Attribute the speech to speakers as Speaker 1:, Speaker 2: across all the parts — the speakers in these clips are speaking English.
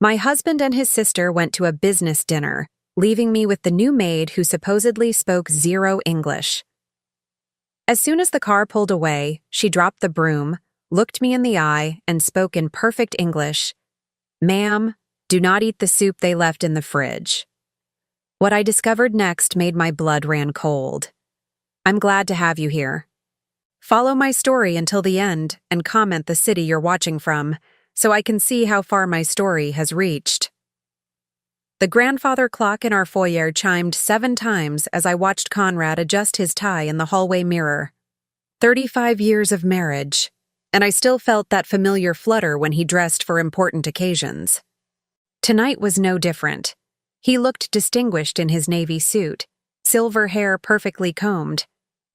Speaker 1: My husband and his sister went to a business dinner, leaving me with the new maid who supposedly spoke zero English. As soon as the car pulled away, she dropped the broom, looked me in the eye, and spoke in perfect English. "Ma'am, do not eat the soup they left in the fridge." What I discovered next made my blood run cold. "I'm glad to have you here. Follow my story until the end and comment the city you're watching from, so I can see how far my story has reached." The grandfather clock in our foyer chimed 7 times as I watched Conrad adjust his tie in the hallway mirror. 35 years of marriage, and I still felt that familiar flutter when he dressed for important occasions. Tonight was no different. He looked distinguished in his navy suit, silver hair perfectly combed,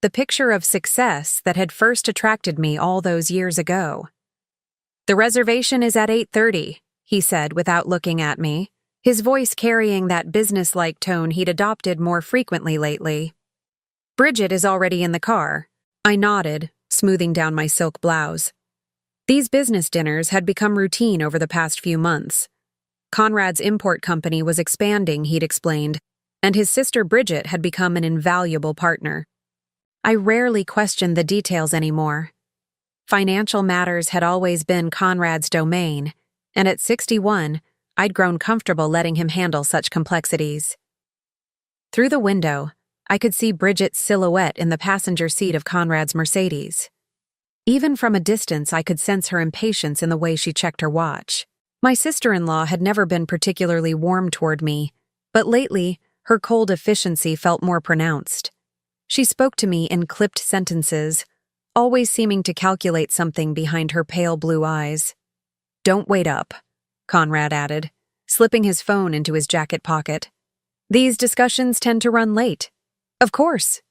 Speaker 1: the picture of success that had first attracted me all those years ago. "The reservation is at 8:30, he said without looking at me, his voice carrying that businesslike tone he'd adopted more frequently lately. "Bridget is already in the car." I nodded, smoothing down my silk blouse. These business dinners had become routine over the past few months. Conrad's import company was expanding, he'd explained, and his sister Bridget had become an invaluable partner. I rarely questioned the details anymore. Financial matters had always been Conrad's domain, and at 61, I'd grown comfortable letting him handle such complexities. Through the window, I could see Bridget's silhouette in the passenger seat of Conrad's Mercedes. Even from a distance, I could sense her impatience in the way she checked her watch. My sister-in-law had never been particularly warm toward me, but lately, her cold efficiency felt more pronounced. She spoke to me in clipped sentences, always seeming to calculate something behind her pale blue eyes. "Don't wait up," Conrad added, slipping his phone into his jacket pocket. "These discussions tend to run late." "Of course."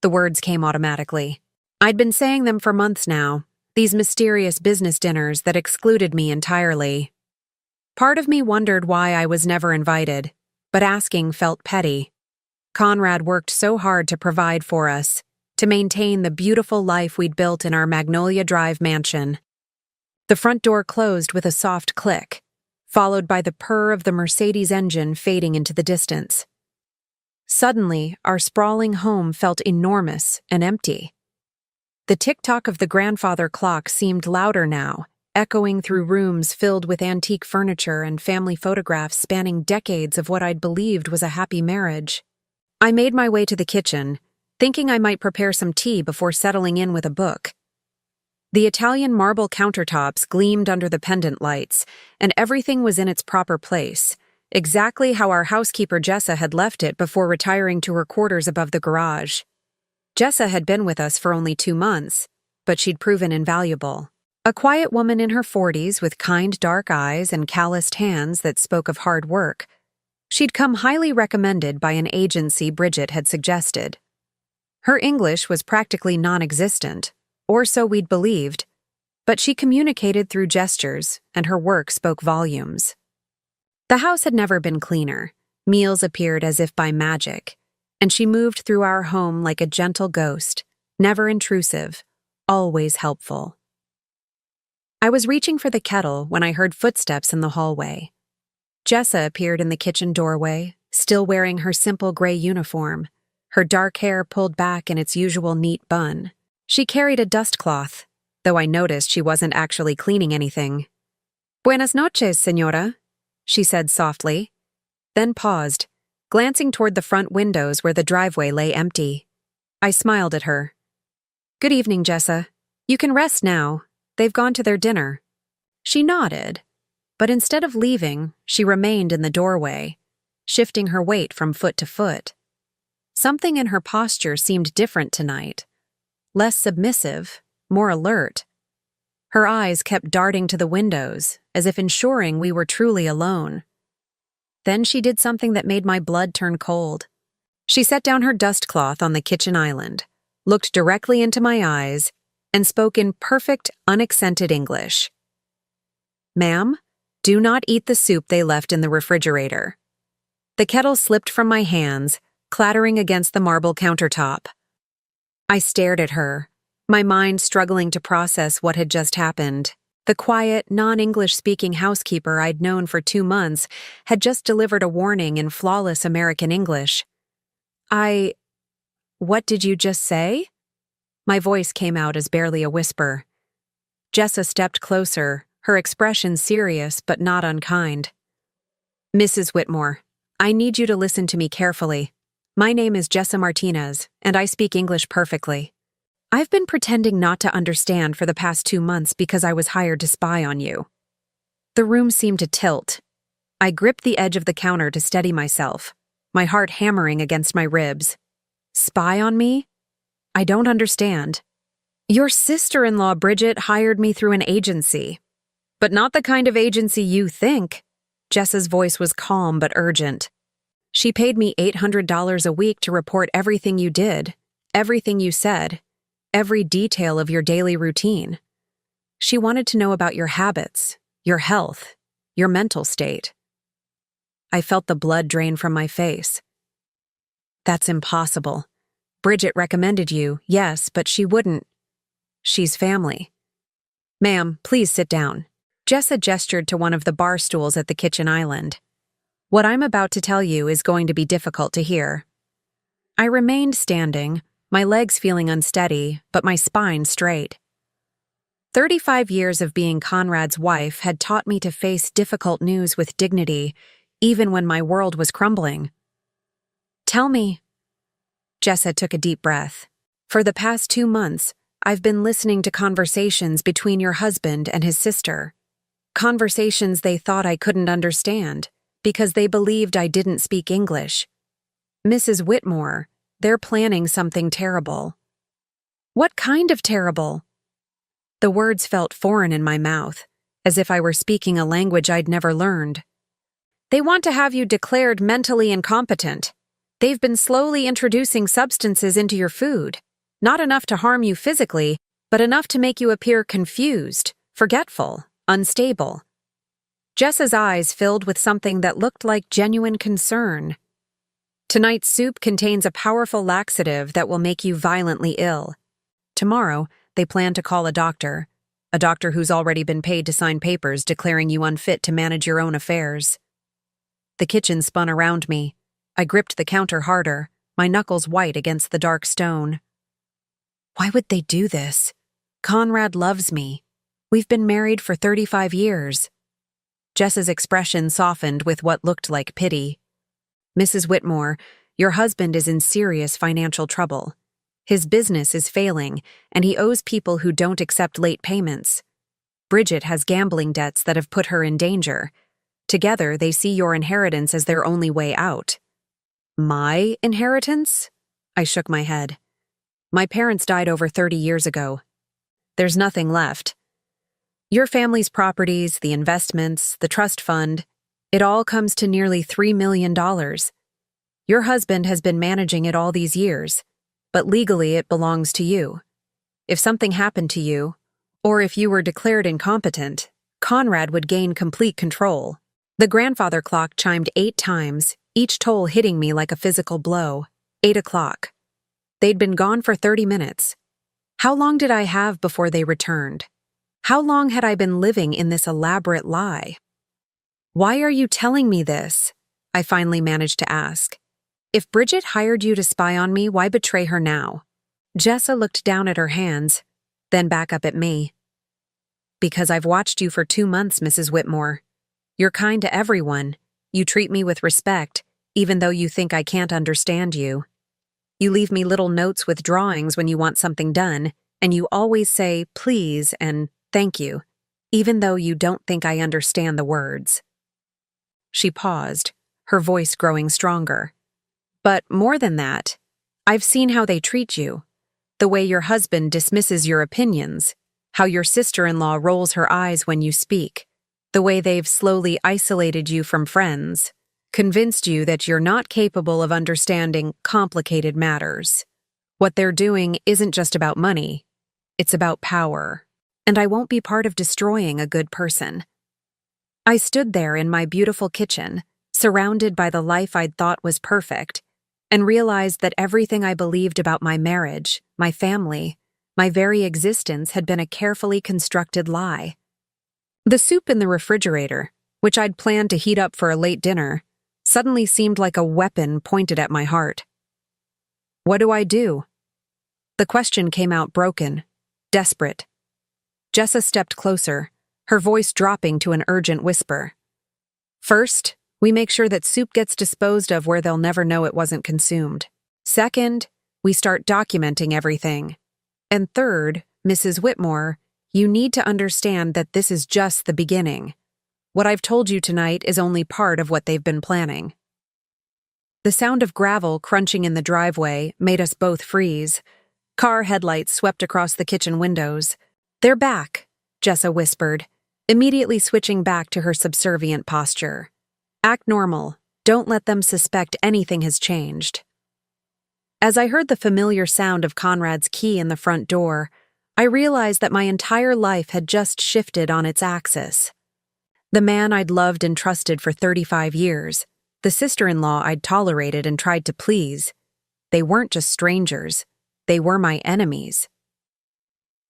Speaker 1: The words came automatically. I'd been saying them for months now, these mysterious business dinners that excluded me entirely. Part of me wondered why I was never invited, but asking felt petty. Conrad worked so hard to provide for us, to maintain the beautiful life we'd built in our Magnolia Drive mansion. The front door closed with a soft click, followed by the purr of the Mercedes engine fading into the distance. Suddenly, our sprawling home felt enormous and empty. The tick-tock of the grandfather clock seemed louder now, echoing through rooms filled with antique furniture and family photographs spanning decades of what I'd believed was a happy marriage. I made my way to the kitchen, thinking I might prepare some tea before settling in with a book. The Italian marble countertops gleamed under the pendant lights, and everything was in its proper place, exactly how our housekeeper Jessa had left it before retiring to her quarters above the garage. Jessa had been with us for only 2 months, but she'd proven invaluable. A quiet woman in her 40s with kind dark eyes and calloused hands that spoke of hard work. She'd come highly recommended by an agency Bridget had suggested. Her English was practically non-existent, or so we'd believed, but she communicated through gestures, and her work spoke volumes. The house had never been cleaner. Meals appeared as if by magic, and she moved through our home like a gentle ghost, never intrusive, always helpful. I was reaching for the kettle when I heard footsteps in the hallway. Jessa appeared in the kitchen doorway, still wearing her simple gray uniform, her dark hair pulled back in its usual neat bun. She carried a dust cloth, though I noticed she wasn't actually cleaning anything. "Buenas noches, señora," she said softly, then paused, glancing toward the front windows where the driveway lay empty. I smiled at her. "Good evening, Jessa. You can rest now. They've gone to their dinner." She nodded, but instead of leaving, she remained in the doorway, shifting her weight from foot to foot. Something in her posture seemed different tonight, less submissive, more alert. Her eyes kept darting to the windows, as if ensuring we were truly alone. Then she did something that made my blood turn cold. She set down her dust cloth on the kitchen island, looked directly into my eyes, and spoke in perfect, unaccented English. "Ma'am, do not eat the soup they left in the refrigerator." The kettle slipped from my hands, clattering against the marble countertop. I stared at her, my mind struggling to process what had just happened. The quiet, non-English speaking housekeeper I'd known for 2 months had just delivered a warning in flawless American English. What did you just say? My voice came out as barely a whisper. Jessa stepped closer, her expression serious but not unkind. Mrs. Whitmore, I need you to listen to me carefully. My name is Jessa Martinez, and I speak English perfectly. I've been pretending not to understand for the past 2 months because I was hired to spy on you. The room seemed to tilt. I gripped the edge of the counter to steady myself, my heart hammering against my ribs. Spy on me? I don't understand. Your sister-in-law, Bridget, hired me through an agency. But not the kind of agency you think. Jessa's voice was calm but urgent. She paid me $800 a week to report everything you did, everything you said, every detail of your daily routine. She wanted to know about your habits, your health, your mental state. I felt the blood drain from my face. That's impossible. Bridget recommended you, yes, but she wouldn't. She's family. Ma'am, please sit down. Jessa gestured to one of the bar stools at the kitchen island. What I'm about to tell you is going to be difficult to hear. I remained standing, my legs feeling unsteady, but my spine straight. 35 years of being Conrad's wife had taught me to face difficult news with dignity, even when my world was crumbling. Tell me. Jessa took a deep breath. For the past 2 months, I've been listening to conversations between your husband and his sister. Conversations they thought I couldn't understand, because they believed I didn't speak English. Mrs. Whitmore, they're planning something terrible. What kind of terrible? The words felt foreign in my mouth, as if I were speaking a language I'd never learned. They want to have you declared mentally incompetent. They've been slowly introducing substances into your food, not enough to harm you physically, but enough to make you appear confused, forgetful, unstable. Jessa's eyes filled with something that looked like genuine concern. Tonight's soup contains a powerful laxative that will make you violently ill. Tomorrow, they plan to call a doctor who's already been paid to sign papers declaring you unfit to manage your own affairs. The kitchen spun around me. I gripped the counter harder, my knuckles white against the dark stone. Why would they do this? Conrad loves me. We've been married for 35 years. Jessa's expression softened with what looked like pity. Mrs. Whitmore, your husband is in serious financial trouble. His business is failing, and he owes people who don't accept late payments. Bridget has gambling debts that have put her in danger. Together, they see your inheritance as their only way out. My inheritance? I shook my head. My parents died over 30 years ago. There's nothing left. Your family's properties, the investments, the trust fund, it all comes to nearly $3 million. Your husband has been managing it all these years, but legally it belongs to you. If something happened to you, or if you were declared incompetent, Conrad would gain complete control. The grandfather clock chimed 8 times, each toll hitting me like a physical blow. 8 o'clock. They'd been gone for 30 minutes. How long did I have before they returned? How long had I been living in this elaborate lie? Why are you telling me this? I finally managed to ask. If Bridget hired you to spy on me, why betray her now? Jessa looked down at her hands, then back up at me. Because I've watched you for 2 months, Mrs. Whitmore. You're kind to everyone. You treat me with respect, even though you think I can't understand you. You leave me little notes with drawings when you want something done, and you always say please and thank you, even though you don't think I understand the words. She paused, her voice growing stronger. But more than that, I've seen how they treat you, the way your husband dismisses your opinions, how your sister-in-law rolls her eyes when you speak, the way they've slowly isolated you from friends, convinced you that you're not capable of understanding complicated matters. What they're doing isn't just about money, it's about power, and I won't be part of destroying a good person. I stood there in my beautiful kitchen, surrounded by the life I'd thought was perfect, and realized that everything I believed about my marriage, my family, my very existence had been a carefully constructed lie. The soup in the refrigerator, which I'd planned to heat up for a late dinner, suddenly seemed like a weapon pointed at my heart. What do I do? The question came out broken, desperate. Jessa stepped closer, her voice dropping to an urgent whisper. First, we make sure that soup gets disposed of where they'll never know it wasn't consumed. Second, we start documenting everything. And third, Mrs. Whitmore, you need to understand that this is just the beginning. What I've told you tonight is only part of what they've been planning. The sound of gravel crunching in the driveway made us both freeze. Car headlights swept across the kitchen windows. They're back, Jessa whispered, immediately switching back to her subservient posture. Act normal. Don't let them suspect anything has changed. As I heard the familiar sound of Conrad's key in the front door, I realized that my entire life had just shifted on its axis. The man I'd loved and trusted for 35 years, the sister-in-law I'd tolerated and tried to please, they weren't just strangers, they were my enemies.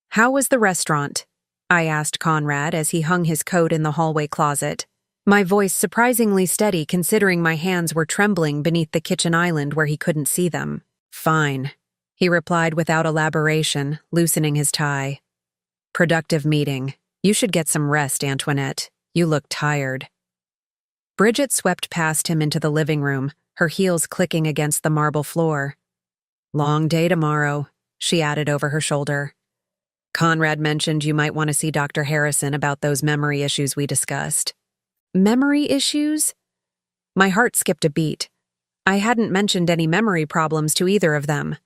Speaker 1: How was the restaurant? I asked Conrad as he hung his coat in the hallway closet, my voice surprisingly steady considering my hands were trembling beneath the kitchen island where he couldn't see them. Fine, he replied without elaboration, loosening his tie. Productive meeting. You should get some rest, Antoinette. You look tired. Bridget swept past him into the living room, her heels clicking against the marble floor. Long day tomorrow, she added over her shoulder. Conrad mentioned you might want to see Dr. Harrison about those memory issues we discussed. Memory issues? My heart skipped a beat. I hadn't mentioned any memory problems to either of them.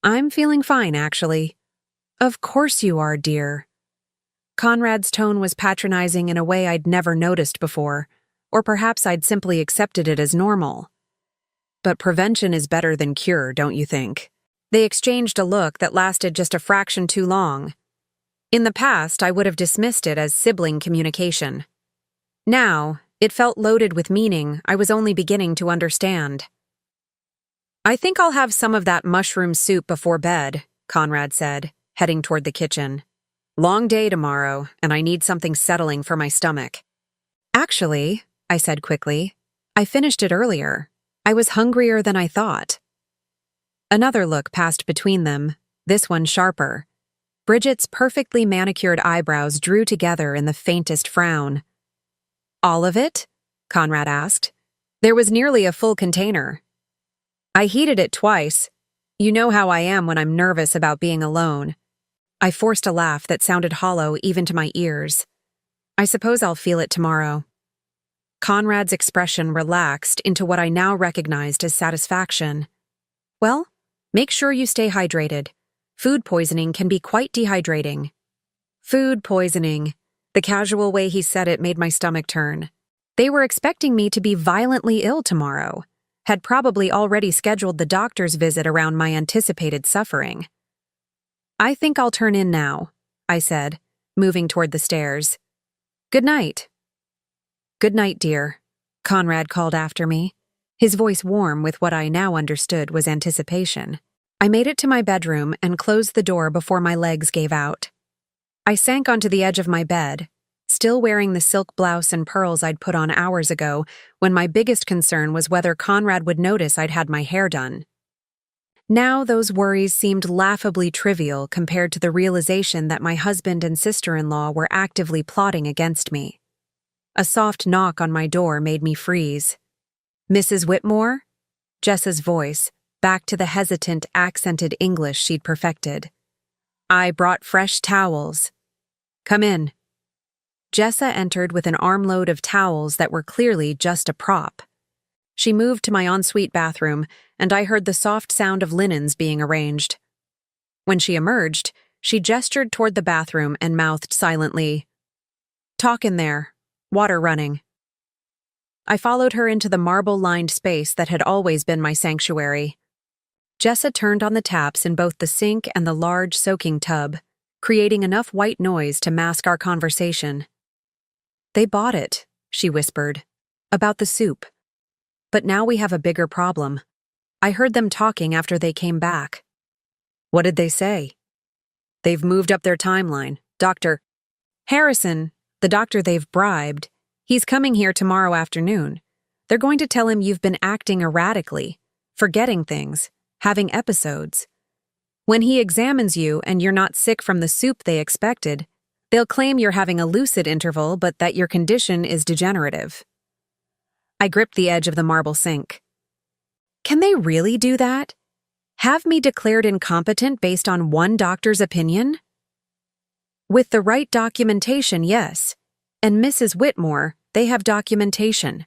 Speaker 1: I'm feeling fine, actually. Of course you are, dear. Conrad's tone was patronizing in a way I'd never noticed before, or perhaps I'd simply accepted it as normal. But prevention is better than cure, don't you think? They exchanged a look that lasted just a fraction too long. In the past, I would have dismissed it as sibling communication. Now, it felt loaded with meaning I was only beginning to understand. I think I'll have some of that mushroom soup before bed, Conrad said, heading toward the kitchen. Long day tomorrow, and I need something settling for my stomach. Actually, I said quickly, I finished it earlier. I was hungrier than I thought. Another look passed between them, this one sharper. Bridget's perfectly manicured eyebrows drew together in the faintest frown. All of it? Conrad asked. There was nearly a full container. I heated it twice. You know how I am when I'm nervous about being alone. I forced a laugh that sounded hollow even to my ears. I suppose I'll feel it tomorrow. Conrad's expression relaxed into what I now recognized as satisfaction. Well, make sure you stay hydrated. Food poisoning can be quite dehydrating. Food poisoning. The casual way he said it made my stomach turn. They were expecting me to be violently ill tomorrow, had probably already scheduled the doctor's visit around my anticipated suffering. I think I'll turn in now, I said, moving toward the stairs. Good night. Good night, dear, Conrad called after me, his voice warm with what I now understood was anticipation. I made it to my bedroom and closed the door before my legs gave out. I sank onto the edge of my bed, still wearing the silk blouse and pearls I'd put on hours ago when my biggest concern was whether Conrad would notice I'd had my hair done. Now those worries seemed laughably trivial compared to the realization that my husband and sister-in-law were actively plotting against me. A soft knock on my door made me freeze. Mrs. Whitmore? Jessa's voice, back to the hesitant, accented English she'd perfected. I brought fresh towels. Come in. Jessa entered with an armload of towels that were clearly just a prop. She moved to my ensuite bathroom, and I heard the soft sound of linens being arranged. When she emerged, she gestured toward the bathroom and mouthed silently, "Talk in there. Water running." I followed her into the marble-lined space that had always been my sanctuary. Jessa turned on the taps in both the sink and the large soaking tub, creating enough white noise to mask our conversation. "They bought it," she whispered, "about the soup. But now we have a bigger problem. I heard them talking after they came back." "What did they say?" "They've moved up their timeline. Dr. Harrison, The doctor they've bribed. He's coming here tomorrow afternoon. They're going to tell him you've been acting erratically, forgetting things, having episodes. When he examines you and you're not sick from the soup they expected, they'll claim you're having a lucid interval but that your condition is degenerative. I gripped the edge of the marble sink. Can they really do that? Have me declared incompetent based on one doctor's opinion? With the right documentation, yes. And Mrs. Whitmore, they have documentation.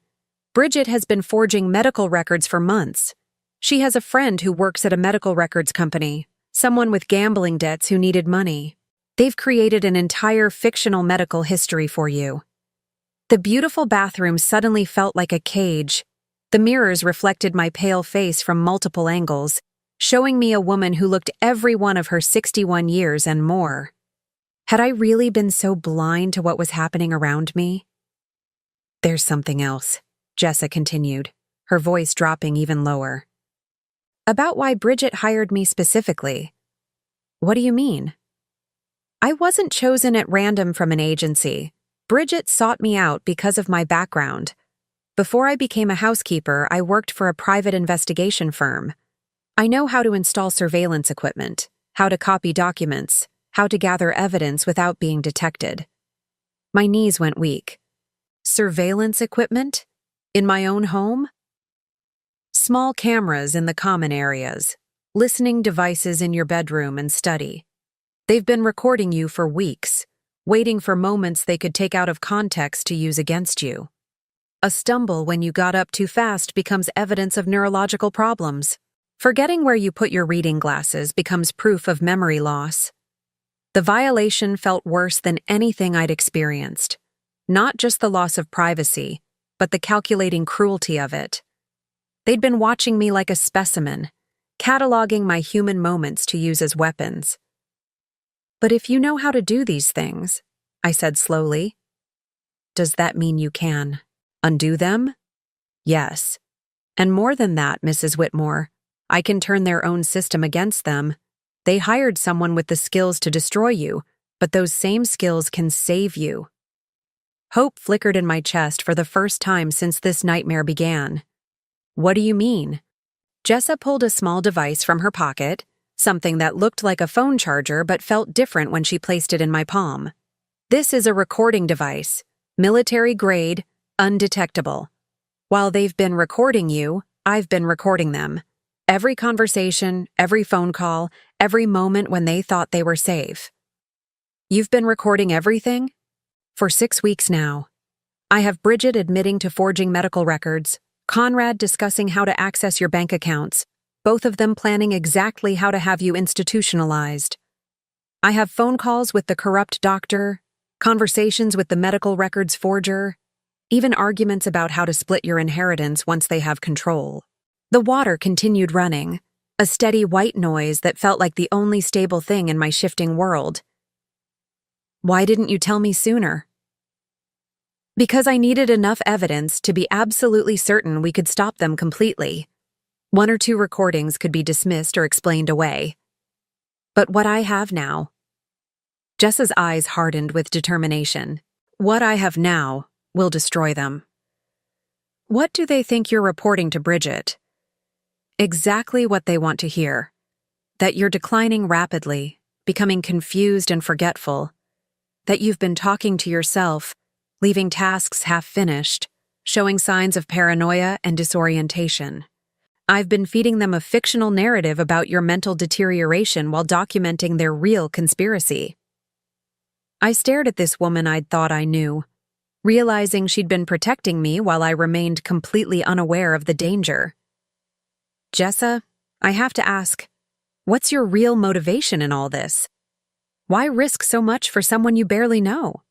Speaker 1: Bridget has been forging medical records for months. She has a friend who works at a medical records company, someone with gambling debts who needed money. They've created an entire fictional medical history for you. The beautiful bathroom suddenly felt like a cage. The mirrors reflected my pale face from multiple angles, showing me a woman who looked every one of her 61 years and more. Had I really been so blind to what was happening around me? There's something else, Jessa continued, her voice dropping even lower. About why Bridget hired me specifically. What do you mean? I wasn't chosen at random from an agency. Bridget sought me out because of my background. Before I became a housekeeper, I worked for a private investigation firm. I know how to install surveillance equipment, how to copy documents, how to gather evidence without being detected. My knees went weak. Surveillance equipment? In my own home? Small cameras in the common areas, listening devices in your bedroom and study. They've been recording you for weeks, waiting for moments they could take out of context to use against you. A stumble when you got up too fast becomes evidence of neurological problems. Forgetting where you put your reading glasses becomes proof of memory loss. The violation felt worse than anything I'd experienced. Not just the loss of privacy, but the calculating cruelty of it. They'd been watching me like a specimen, cataloging my human moments to use as weapons. But if you know how to do these things, I said slowly, does that mean you can undo them? Yes. And more than that, Mrs. Whitmore, I can turn their own system against them. They hired someone with the skills to destroy you, but those same skills can save you. Hope flickered in my chest for the first time since this nightmare began. What do you mean? Jessa pulled a small device from her pocket, something that looked like a phone charger but felt different when she placed it in my palm. This is a recording device, military grade, undetectable. While they've been recording you, I've been recording them. Every conversation, every phone call, every moment when they thought they were safe. You've been recording everything? For 6 weeks now. I have Bridget admitting to forging medical records, Conrad discussing how to access your bank accounts, both of them planning exactly how to have you institutionalized. I have phone calls with the corrupt doctor, conversations with the medical records forger, even arguments about how to split your inheritance once they have control. The water continued running, a steady white noise that felt like the only stable thing in my shifting world. Why didn't you tell me sooner? Because I needed enough evidence to be absolutely certain we could stop them completely. 1 or 2 recordings could be dismissed or explained away. But what I have now... Jessa's eyes hardened with determination. What I have now will destroy them. What do they think you're reporting to Bridget? Exactly what they want to hear. That you're declining rapidly, becoming confused and forgetful. That you've been talking to yourself, leaving tasks half-finished, showing signs of paranoia and disorientation. I've been feeding them a fictional narrative about your mental deterioration while documenting their real conspiracy. I stared at this woman I'd thought I knew, realizing she'd been protecting me while I remained completely unaware of the danger. Jessa, I have to ask, what's your real motivation in all this? Why risk so much for someone you barely know?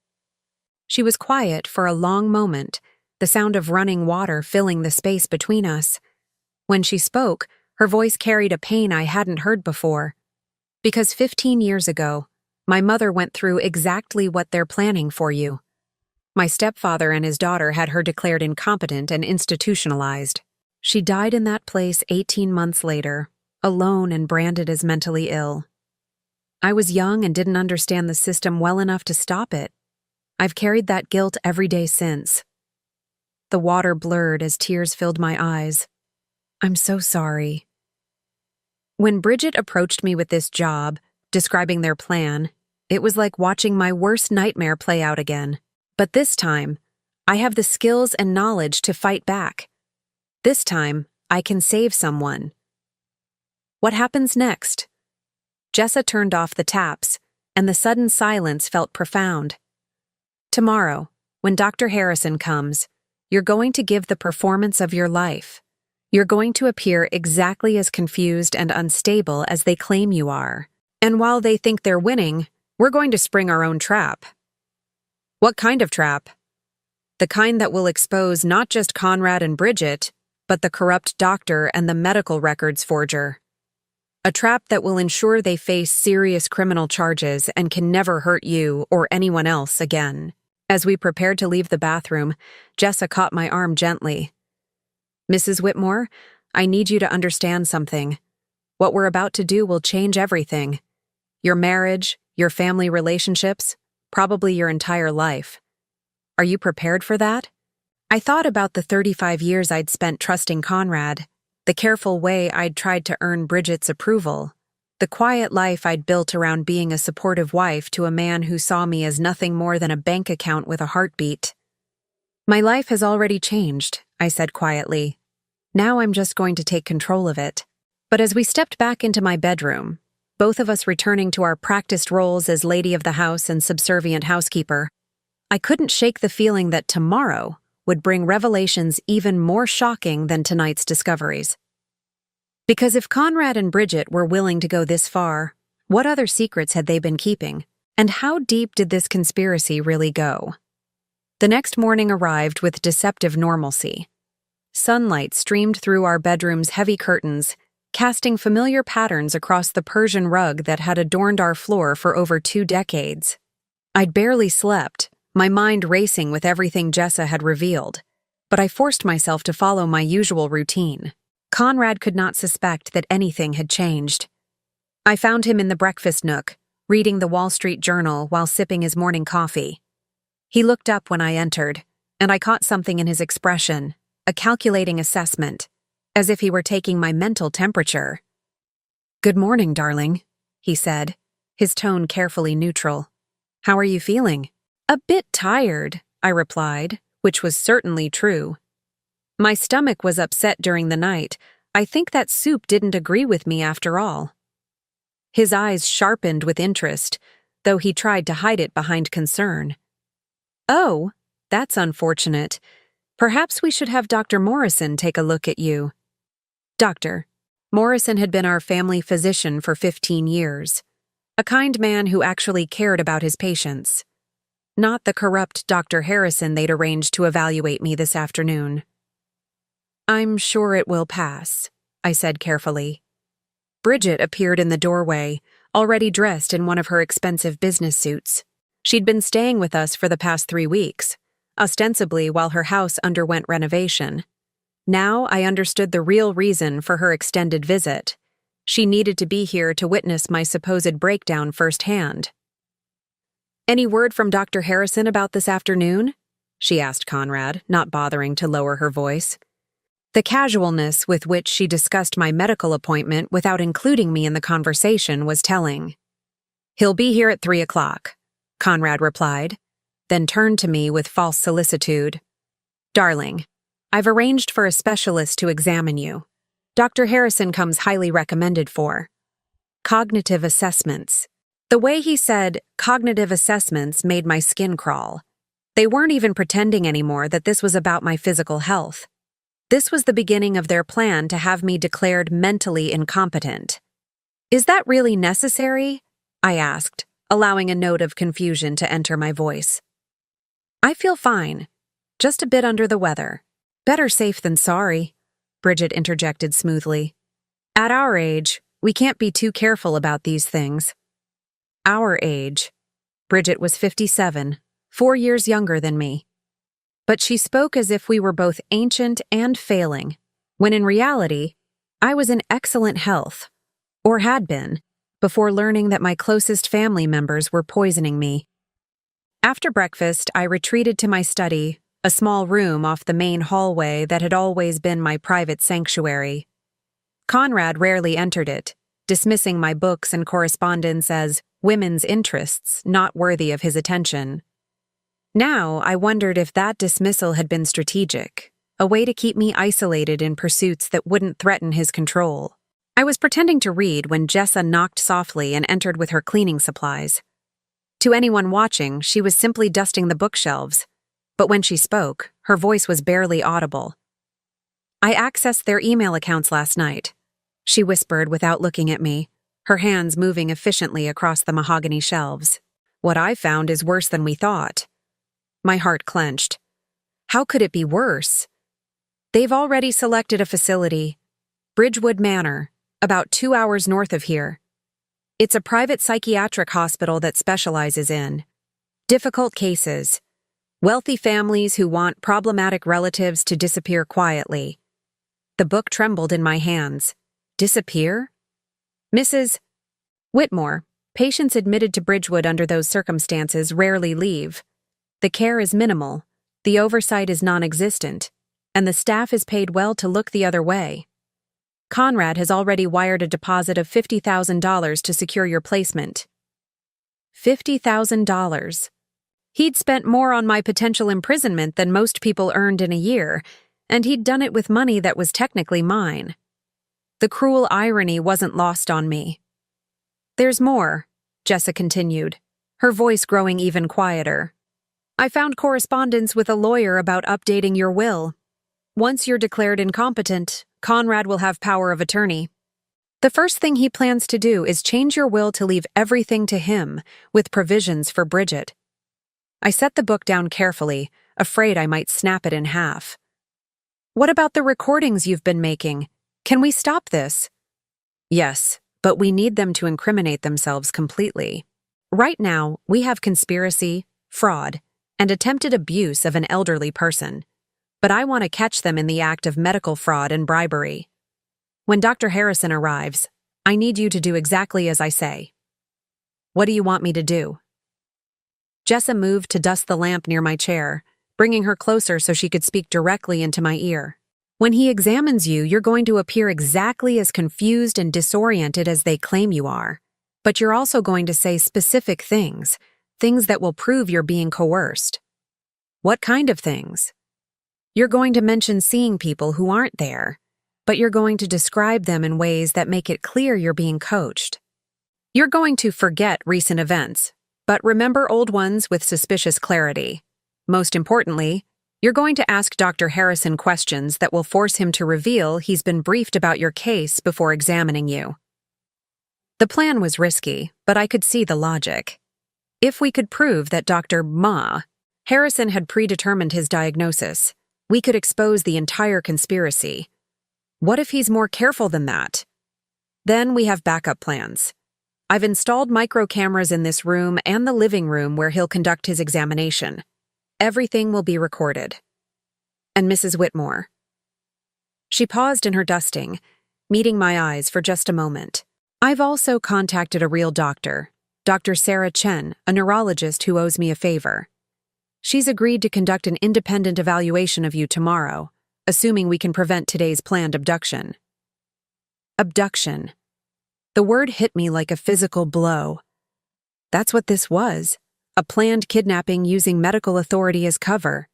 Speaker 1: She was quiet for a long moment, the sound of running water filling the space between us. When she spoke, her voice carried a pain I hadn't heard before. Because 15 years ago, my mother went through exactly what they're planning for you. My stepfather and his daughter had her declared incompetent and institutionalized. She died in that place 18 months later, alone and branded as mentally ill. I was young and didn't understand the system well enough to stop it. I've carried that guilt every day since. The water blurred as tears filled my eyes. I'm so sorry. When Bridget approached me with this job, describing their plan, it was like watching my worst nightmare play out again. But this time, I have the skills and knowledge to fight back. This time, I can save someone. What happens next? Jessa turned off the taps, and the sudden silence felt profound. Tomorrow, when Dr. Harrison comes, you're going to give the performance of your life. You're going to appear exactly as confused and unstable as they claim you are. And while they think they're winning, we're going to spring our own trap. What kind of trap? The kind that will expose not just Conrad and Bridget, but the corrupt doctor and the medical records forger. A trap that will ensure they face serious criminal charges and can never hurt you or anyone else again. As we prepared to leave the bathroom, Jessa caught my arm gently. Mrs. Whitmore, I need you to understand something. What we're about to do will change everything. Your marriage, your family relationships, probably your entire life. Are you prepared for that? I thought about the 35 years I'd spent trusting Conrad, the careful way I'd tried to earn Bridget's approval, the quiet life I'd built around being a supportive wife to a man who saw me as nothing more than a bank account with a heartbeat. My life has already changed, I said quietly. Now I'm just going to take control of it. But as we stepped back into my bedroom, both of us returning to our practiced roles as lady of the house and subservient housekeeper, I couldn't shake the feeling that tomorrow would bring revelations even more shocking than tonight's discoveries. Because if Conrad and Bridget were willing to go this far, what other secrets had they been keeping? And how deep did this conspiracy really go? The next morning arrived with deceptive normalcy. Sunlight streamed through our bedroom's heavy curtains, casting familiar patterns across the Persian rug that had adorned our floor for over 2 decades. I'd barely slept, my mind racing with everything Jessa had revealed, but I forced myself to follow my usual routine. Conrad could not suspect that anything had changed. I found him in the breakfast nook, reading the Wall Street Journal while sipping his morning coffee. He looked up when I entered, and I caught something in his expression, a calculating assessment, as if he were taking my mental temperature. "Good morning, darling," he said, his tone carefully neutral. "How are you feeling?" "A bit tired," I replied, which was certainly true. My stomach was upset during the night. I think that soup didn't agree with me after all. His eyes sharpened with interest, though he tried to hide it behind concern. "Oh, that's unfortunate. Perhaps we should have Dr. Morrison take a look at you." Doctor. Morrison had been our family physician for 15 years, a kind man who actually cared about his patients. Not the corrupt Dr. Harrison they'd arranged to evaluate me this afternoon. "I'm sure it will pass," I said carefully. Bridget appeared in the doorway, already dressed in one of her expensive business suits. She'd been staying with us for the past 3 weeks, ostensibly while her house underwent renovation. Now I understood the real reason for her extended visit. She needed to be here to witness my supposed breakdown firsthand. "Any word from Dr. Harrison about this afternoon?" she asked Conrad, not bothering to lower her voice. The casualness with which she discussed my medical appointment without including me in the conversation was telling. "He'll be here at 3 o'clock, Conrad replied, then turned to me with false solicitude. "Darling, I've arranged for a specialist to examine you. Dr. Harrison comes highly recommended for cognitive assessments." The way he said cognitive assessments made my skin crawl. They weren't even pretending anymore that this was about my physical health. This was the beginning of their plan to have me declared mentally incompetent. "Is that really necessary?" I asked, allowing a note of confusion to enter my voice. "I feel fine, just a bit under the weather. Better safe than sorry," Bridget interjected smoothly. "At our age, we can't be too careful about these things." Our age. Bridget was 57, 4 years younger than me. But she spoke as if we were both ancient and failing, when in reality, I was in excellent health, or had been, before learning that my closest family members were poisoning me. After breakfast, I retreated to my study, a small room off the main hallway that had always been my private sanctuary. Conrad rarely entered it, dismissing my books and correspondence as women's interests not worthy of his attention. Now, I wondered if that dismissal had been strategic, a way to keep me isolated in pursuits that wouldn't threaten his control. I was pretending to read when Jessa knocked softly and entered with her cleaning supplies. To anyone watching, she was simply dusting the bookshelves, but when she spoke, her voice was barely audible. "I accessed their email accounts last night," she whispered without looking at me, her hands moving efficiently across the mahogany shelves. "What I found is worse than we thought." My heart clenched. How could it be worse? They've already selected a facility, Bridgewood Manor, about 2 hours north of here. It's a private psychiatric hospital that specializes in difficult cases, wealthy families who want problematic relatives to disappear quietly. The book trembled in my hands. Disappear? Mrs. Whitmore, patients admitted to Bridgewood under those circumstances rarely leave. The care is minimal, the oversight is non-existent, and the staff is paid well to look the other way. Conrad has already wired a deposit of $50,000 to secure your placement. $50,000. He'd spent more on my potential imprisonment than most people earned in a year, and he'd done it with money that was technically mine. The cruel irony wasn't lost on me. "There's more," Jessa continued, her voice growing even quieter. "I found correspondence with a lawyer about updating your will. Once you're declared incompetent, Conrad will have power of attorney. The first thing he plans to do is change your will to leave everything to him, with provisions for Bridget." I set the book down carefully, afraid I might snap it in half. "What about the recordings you've been making? Can we stop this?" "Yes, but we need them to incriminate themselves completely. Right now, we have conspiracy, fraud, and attempted abuse of an elderly person. But I want to catch them in the act of medical fraud and bribery. When Dr. Harrison arrives, I need you to do exactly as I say." "What do you want me to do?" Jessa moved to dust the lamp near my chair, bringing her closer so she could speak directly into my ear. "When he examines you, you're going to appear exactly as confused and disoriented as they claim you are. But you're also going to say specific things that will prove you're being coerced." "What kind of things?" "You're going to mention seeing people who aren't there, but you're going to describe them in ways that make it clear you're being coached. You're going to forget recent events, but remember old ones with suspicious clarity. Most importantly, you're going to ask Dr. Harrison questions that will force him to reveal he's been briefed about your case before examining you." The plan was risky, but I could see the logic. If we could prove that Dr. Harrison had predetermined his diagnosis, we could expose the entire conspiracy. What if he's more careful than that? Then we have backup plans. I've installed micro cameras in this room and the living room where he'll conduct his examination. Everything will be recorded. And Mrs. Whitmore. She paused in her dusting, meeting my eyes for just a moment. "I've also contacted a real doctor, Dr. Sarah Chen, a neurologist who owes me a favor. She's agreed to conduct an independent evaluation of you tomorrow, assuming we can prevent today's planned abduction." Abduction. The word hit me like a physical blow. That's what this was, a planned kidnapping using medical authority as cover.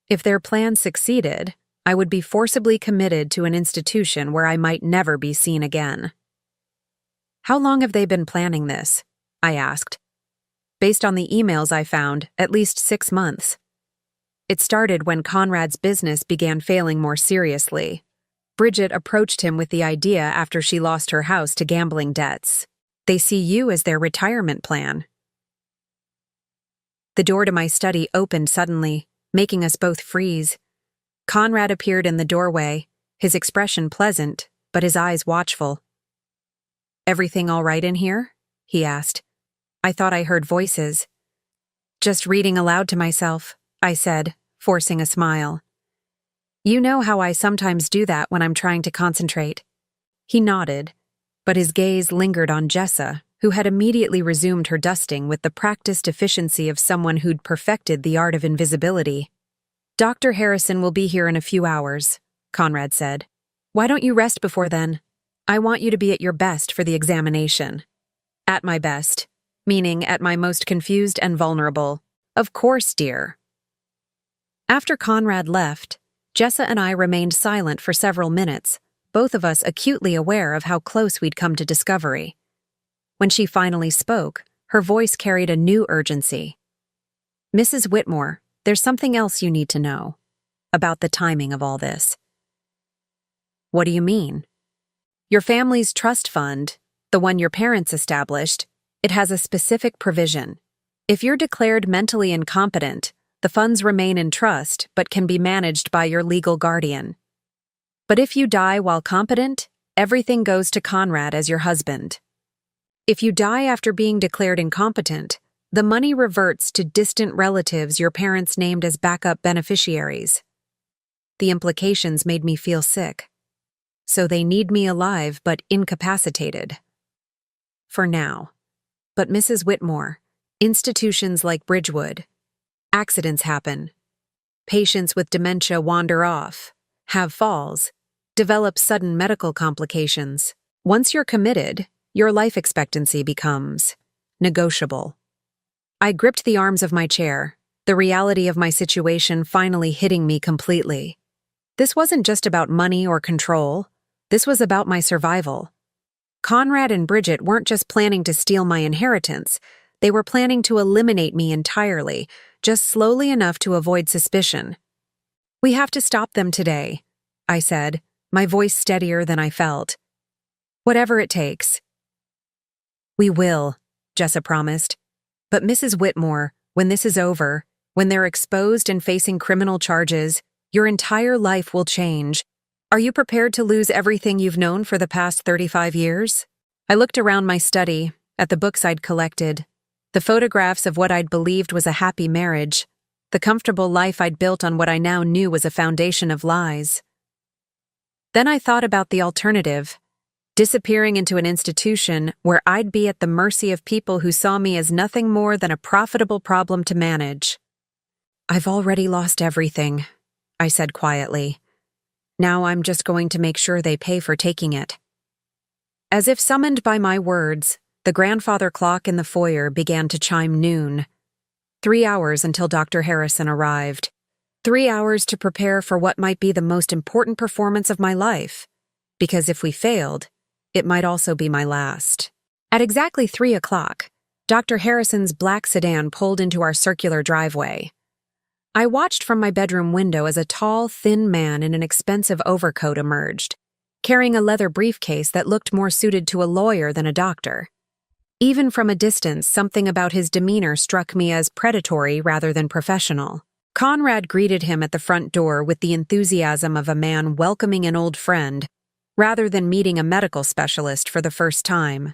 Speaker 1: If their plan succeeded, I would be forcibly committed to an institution where I might never be seen again. "How long have they been planning this?" I asked. "Based on the emails I found, at least 6 months. It started when Conrad's business began failing more seriously. Bridget approached him with the idea after she lost her house to gambling debts. They see you as their retirement plan." The door to my study opened suddenly, making us both freeze. Conrad appeared in the doorway, his expression pleasant, but his eyes watchful. "Everything all right in here?" he asked. I thought I heard voices. "Just reading aloud to myself," I said, forcing a smile. "You know how I sometimes do that when I'm trying to concentrate." He nodded, but his gaze lingered on Jessa, who had immediately resumed her dusting with the practiced efficiency of someone who'd perfected the art of invisibility. "Dr. Harrison will be here in a few hours," Conrad said. "Why don't you rest before then? I want you to be at your best for the examination." "At my best," meaning at my most confused and vulnerable. "Of course, dear." After Conrad left, Jessa and I remained silent for several minutes, both of us acutely aware of how close we'd come to discovery. When she finally spoke, her voice carried a new urgency. "Mrs. Whitmore, there's something else you need to know about the timing of all this." "What do you mean?" "Your family's trust fund, the one your parents established, it has a specific provision. If you're declared mentally incompetent, the funds remain in trust but can be managed by your legal guardian. But if you die while competent, everything goes to Conrad as your husband. If you die after being declared incompetent, the money reverts to distant relatives your parents named as backup beneficiaries." The implications made me feel sick. So they need me alive but incapacitated. For now. But Mrs. Whitmore, institutions like Bridgewood, accidents happen. Patients with dementia wander off, have falls, develop sudden medical complications. Once you're committed, your life expectancy becomes negotiable. I gripped the arms of my chair, the reality of my situation finally hitting me completely. This wasn't just about money or control. This was about my survival. Conrad and Bridget weren't just planning to steal my inheritance. They were planning to eliminate me entirely, just slowly enough to avoid suspicion. "We have to stop them today," I said, my voice steadier than I felt. "Whatever it takes." "We will," Jessa promised. "But Mrs. Whitmore, when this is over, when they're exposed and facing criminal charges, your entire life will change. Are you prepared to lose everything you've known for the past 35 years? I looked around my study, at the books I'd collected, the photographs of what I'd believed was a happy marriage, the comfortable life I'd built on what I now knew was a foundation of lies. Then I thought about the alternative, disappearing into an institution where I'd be at the mercy of people who saw me as nothing more than a profitable problem to manage. "I've already lost everything," I said quietly. "Now I'm just going to make sure they pay for taking it." As if summoned by my words, the grandfather clock in the foyer began to chime noon. 3 hours until Dr. Harrison arrived. 3 hours to prepare for what might be the most important performance of my life. Because if we failed, it might also be my last. At exactly 3 o'clock, Dr. Harrison's black sedan pulled into our circular driveway. I watched from my bedroom window as a tall, thin man in an expensive overcoat emerged, carrying a leather briefcase that looked more suited to a lawyer than a doctor. Even from a distance, something about his demeanor struck me as predatory rather than professional. Conrad greeted him at the front door with the enthusiasm of a man welcoming an old friend, rather than meeting a medical specialist for the first time.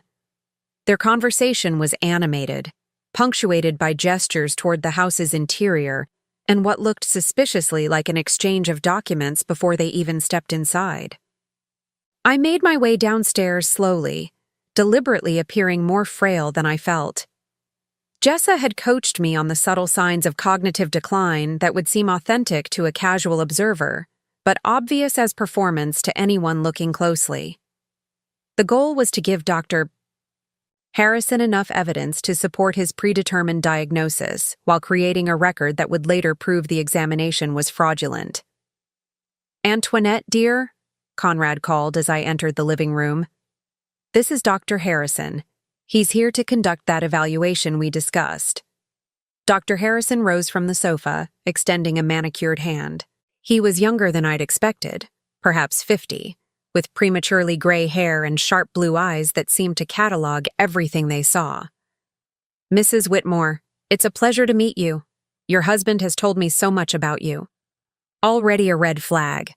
Speaker 1: Their conversation was animated, punctuated by gestures toward the house's interior and what looked suspiciously like an exchange of documents before they even stepped inside. I made my way downstairs slowly, deliberately appearing more frail than I felt. Jessa had coached me on the subtle signs of cognitive decline that would seem authentic to a casual observer, but obvious as performance to anyone looking closely. The goal was to give Dr. Harrison enough evidence to support his predetermined diagnosis, while creating a record that would later prove the examination was fraudulent. "Antoinette, dear," Conrad called as I entered the living room. "This is Dr. Harrison. He's here to conduct that evaluation we discussed." Dr. Harrison rose from the sofa, extending a manicured hand. He was younger than I'd expected, perhaps 50, with prematurely gray hair and sharp blue eyes that seemed to catalog everything they saw. "Mrs. Whitmore, it's a pleasure to meet you. Your husband has told me so much about you." Already a red flag.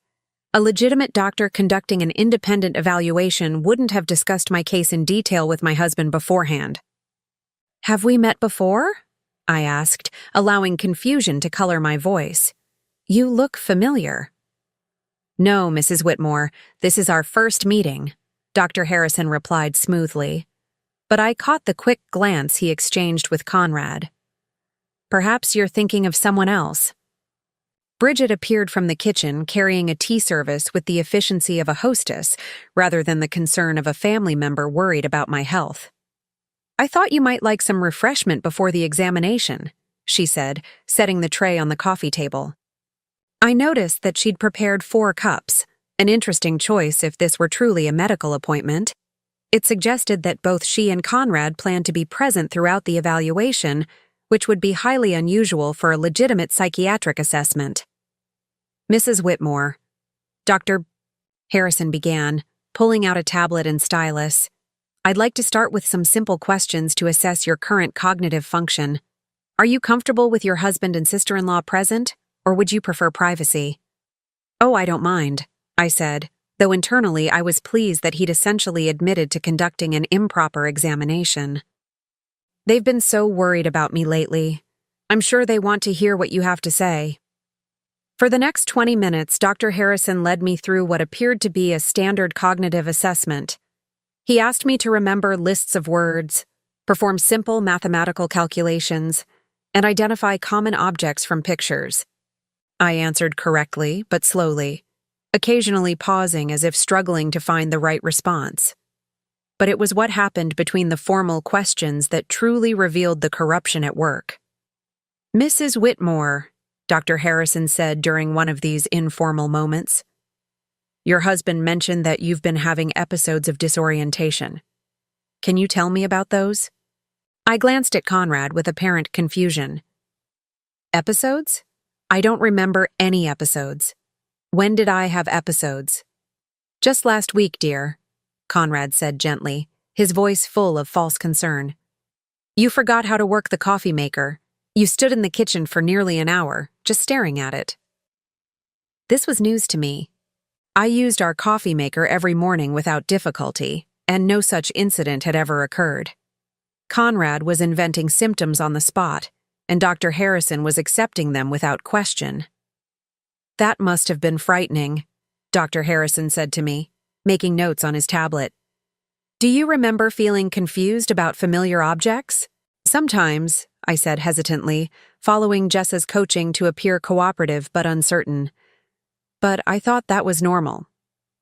Speaker 1: A legitimate doctor conducting an independent evaluation wouldn't have discussed my case in detail with my husband beforehand. "Have we met before?" I asked, allowing confusion to color my voice. "You look familiar." "No, Mrs. Whitmore, this is our first meeting," Dr. Harrison replied smoothly. but I caught the quick glance he exchanged with Conrad. Perhaps you're thinking of someone else. Bridget appeared from the kitchen carrying a tea service with the efficiency of a hostess rather than the concern of a family member worried about my health. I thought you might like some refreshment before the examination, she said, setting the tray on the coffee table. I noticed that she'd prepared 4 cups, an interesting choice if this were truly a medical appointment. It suggested that both she and Conrad planned to be present throughout the evaluation, which would be highly unusual for a legitimate psychiatric assessment. Mrs. Whitmore, Dr. Harrison began, pulling out a tablet and stylus. I'd like to start with some simple questions to assess your current cognitive function. Are you comfortable with your husband and sister-in-law present, or would you prefer privacy? Oh, I don't mind, I said, though internally I was pleased that he'd essentially admitted to conducting an improper examination. They've been so worried about me lately. I'm sure they want to hear what you have to say. For the next 20 minutes, Dr. Harrison led me through what appeared to be a standard cognitive assessment. He asked me to remember lists of words, perform simple mathematical calculations, and identify common objects from pictures. I answered correctly, but slowly, occasionally pausing as if struggling to find the right response. But it was what happened between the formal questions that truly revealed the corruption at work. Mrs. Whitmore, Dr. Harrison said during one of these informal moments, your husband mentioned that you've been having episodes of disorientation. Can you tell me about those? I glanced at Conrad with apparent confusion. Episodes? I don't remember any episodes. When did I have episodes? Just last week, dear, Conrad said gently, his voice full of false concern. You forgot how to work the coffee maker. You stood in the kitchen for nearly an hour, just staring at it. This was news to me. I used our coffee maker every morning without difficulty, and no such incident had ever occurred. Conrad was inventing symptoms on the spot, and Dr. Harrison was accepting them without question. That must have been frightening, Dr. Harrison said to me, making notes on his tablet. Do you remember feeling confused about familiar objects? Sometimes, I said hesitantly, following Jessa's coaching to appear cooperative but uncertain. But I thought that was normal.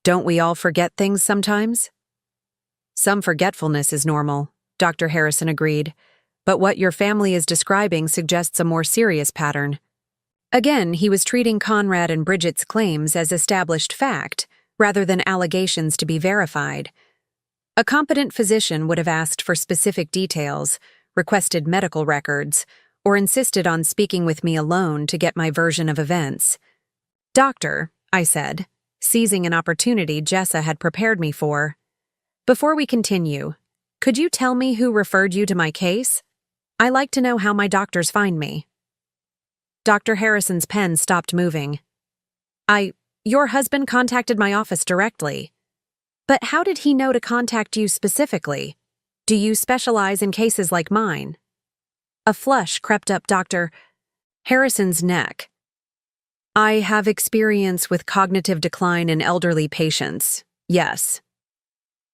Speaker 1: Don't we all forget things sometimes? Some forgetfulness is normal, Dr. Harrison agreed, but what your family is describing suggests a more serious pattern. Again, he was treating Conrad and Bridget's claims as established fact, rather than allegations to be verified. A competent physician would have asked for specific details, requested medical records, or insisted on speaking with me alone to get my version of events. Doctor, I said, seizing an opportunity Jessa had prepared me for. Before we continue, could you tell me who referred you to my case? I like to know how my doctors find me. Dr. Harrison's pen stopped moving. Your husband contacted my office directly. But how did he know to contact you specifically? Do you specialize in cases like mine? A flush crept up Dr. Harrison's neck. I have experience with cognitive decline in elderly patients, yes.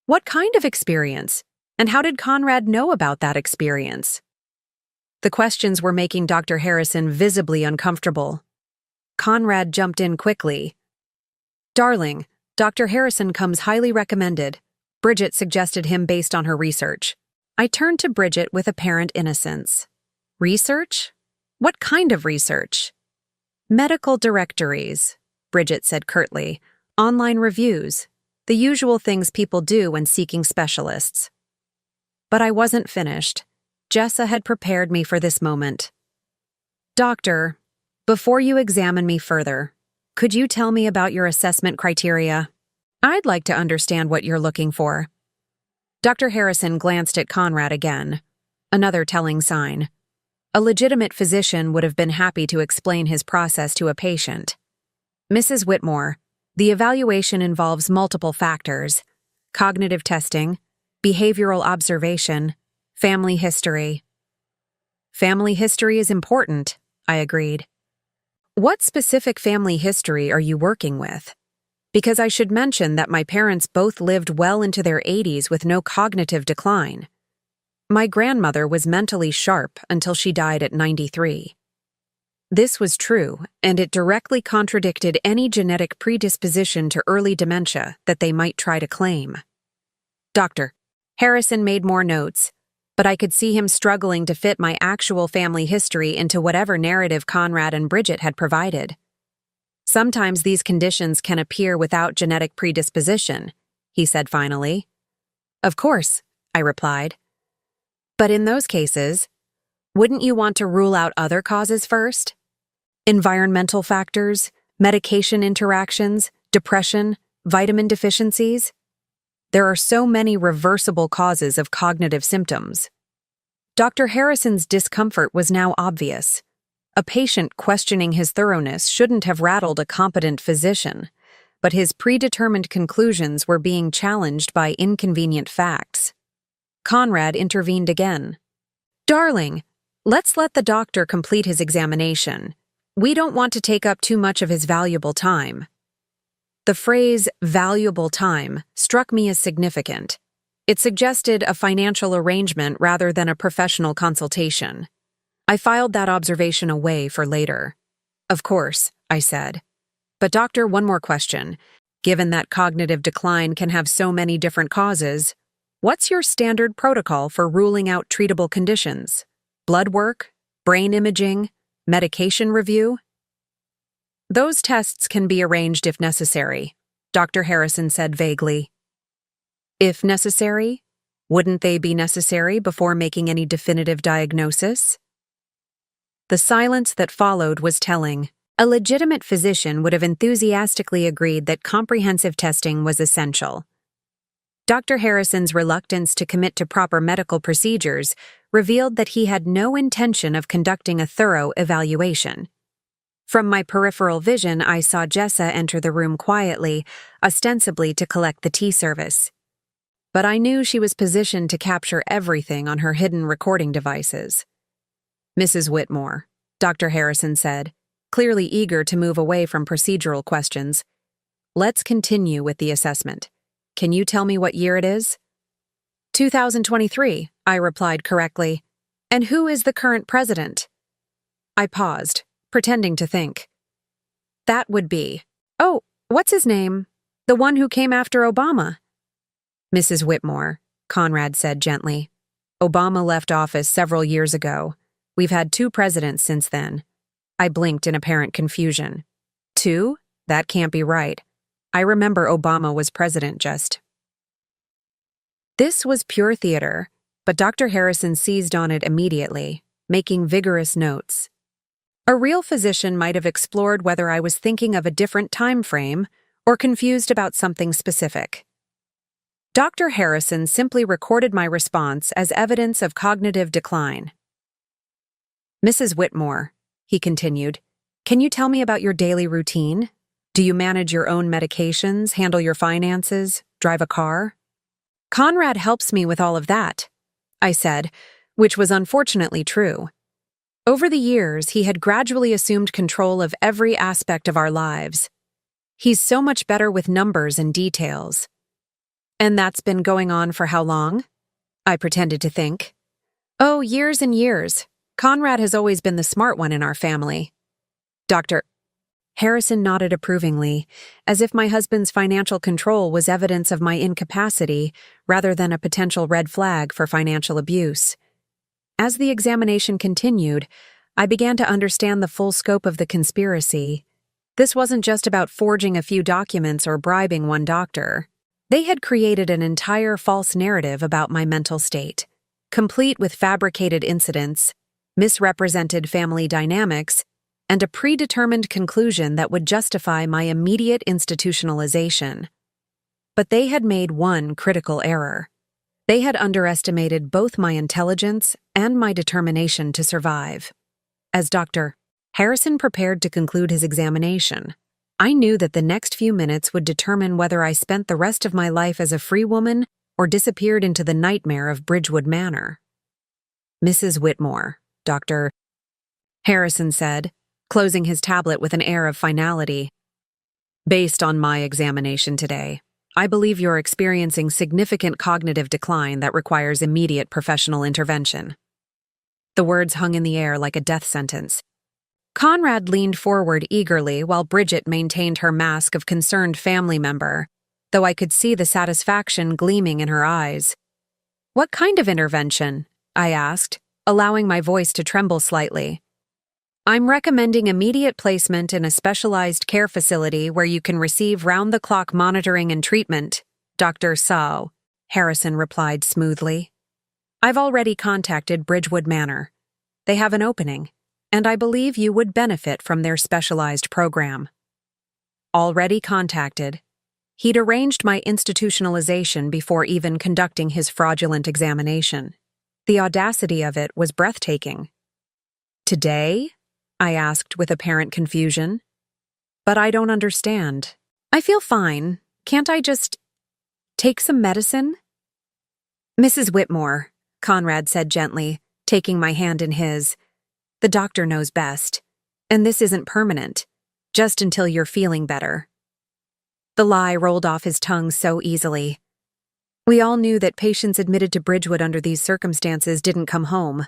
Speaker 1: What kind of experience? And how did Conrad know about that experience? The questions were making Dr. Harrison visibly uncomfortable. Conrad jumped in quickly. Darling, Dr. Harrison comes highly recommended. Bridget suggested him based on her research. I turned to Bridget with apparent innocence. Research? What kind of research? Medical directories, Bridget said curtly. Online reviews. The usual things people do when seeking specialists. But I wasn't finished. Jessa had prepared me for this moment. Doctor, before you examine me further, could you tell me about your assessment criteria? I'd like to understand what you're looking for. Dr. Harrison glanced at Conrad again. Another telling sign. A legitimate physician would have been happy to explain his process to a patient. Mrs. Whitmore, the evaluation involves multiple factors: cognitive testing, behavioral observation, family history. Family history is important, I agreed. What specific family history are you working with? Because I should mention that my parents both lived well into their 80s with no cognitive decline. My grandmother was mentally sharp until she died at 93. This was true, and it directly contradicted any genetic predisposition to early dementia that they might try to claim. Dr. Harrison made more notes, but I could see him struggling to fit my actual family history into whatever narrative Conrad and Bridget had provided. Sometimes these conditions can appear without genetic predisposition, he said finally. Of course, I replied. But in those cases, wouldn't you want to rule out other causes first? Environmental factors, medication interactions, depression, vitamin deficiencies? There are so many reversible causes of cognitive symptoms. Dr. Harrison's discomfort was now obvious. A patient questioning his thoroughness shouldn't have rattled a competent physician, but his predetermined conclusions were being challenged by inconvenient facts. Conrad intervened again. Darling, let's let the doctor complete his examination. We don't want to take up too much of his valuable time. The phrase valuable time struck me as significant. It suggested a financial arrangement rather than a professional consultation. I filed that observation away for later. Of course, I said. But doctor, one more question. Given that cognitive decline can have so many different causes, what's your standard protocol for ruling out treatable conditions? Blood work? Brain imaging? Medication review? Those tests can be arranged if necessary, Dr. Harrison said vaguely. If necessary? Wouldn't they be necessary before making any definitive diagnosis? The silence that followed was telling. A legitimate physician would have enthusiastically agreed that comprehensive testing was essential. Dr. Harrison's reluctance to commit to proper medical procedures revealed that he had no intention of conducting a thorough evaluation. From my peripheral vision, I saw Jessa enter the room quietly, ostensibly to collect the tea service. But I knew she was positioned to capture everything on her hidden recording devices. Mrs. Whitmore, Dr. Harrison said, clearly eager to move away from procedural questions. Let's continue with the assessment. Can you tell me what year it is? 2023, I replied correctly. And who is the current president? I paused, pretending to think. That would be, oh, what's his name? The one who came after Obama. Mrs. Whitmore, Conrad said gently. Obama left office several years ago. We've had 2 presidents since then. I blinked in apparent confusion. 2? That can't be right. I remember Obama was president just. This was pure theater, but Dr. Harrison seized on it immediately, making vigorous notes. A real physician might have explored whether I was thinking of a different time frame or confused about something specific. Dr. Harrison simply recorded my response as evidence of cognitive decline. Mrs. Whitmore, he continued, can you tell me about your daily routine? Do you manage your own medications, handle your finances, drive a car? Conrad helps me with all of that, I said, which was unfortunately true. Over the years, he had gradually assumed control of every aspect of our lives. He's so much better with numbers and details. And that's been going on for how long? I pretended to think. Oh, years and years. Conrad has always been the smart one in our family. Dr. Harrison nodded approvingly, as if my husband's financial control was evidence of my incapacity rather than a potential red flag for financial abuse. As the examination continued, I began to understand the full scope of the conspiracy. This wasn't just about forging a few documents or bribing one doctor. They had created an entire false narrative about my mental state, complete with fabricated incidents, misrepresented family dynamics, and a predetermined conclusion that would justify my immediate institutionalization. But they had made one critical error. They had underestimated both my intelligence and my determination to survive. As Dr. Harrison prepared to conclude his examination, I knew that the next few minutes would determine whether I spent the rest of my life as a free woman or disappeared into the nightmare of Bridgewood Manor. Mrs. Whitmore, Dr. Harrison said, closing his tablet with an air of finality. Based on my examination today, I believe you're experiencing significant cognitive decline that requires immediate professional intervention." The words hung in the air like a death sentence. Conrad leaned forward eagerly while Bridget maintained her mask of concerned family member, though I could see the satisfaction gleaming in her eyes. "What kind of intervention?" I asked, allowing my voice to tremble slightly. "I'm recommending immediate placement in a specialized care facility where you can receive round-the-clock monitoring and treatment, Dr. Sao," Harrison replied smoothly. "I've already contacted Bridgewood Manor. They have an opening, and I believe you would benefit from their specialized program." Already contacted. He'd arranged my institutionalization before even conducting his fraudulent examination. The audacity of it was breathtaking. "Today?" I asked with apparent confusion. "But I don't understand. I feel fine. Can't I just take some medicine?" "Mrs. Whitmore," Conrad said gently, taking my hand in his. "The doctor knows best. And this isn't permanent. Just until you're feeling better." The lie rolled off his tongue so easily. We all knew that patients admitted to Bridgewood under these circumstances didn't come home.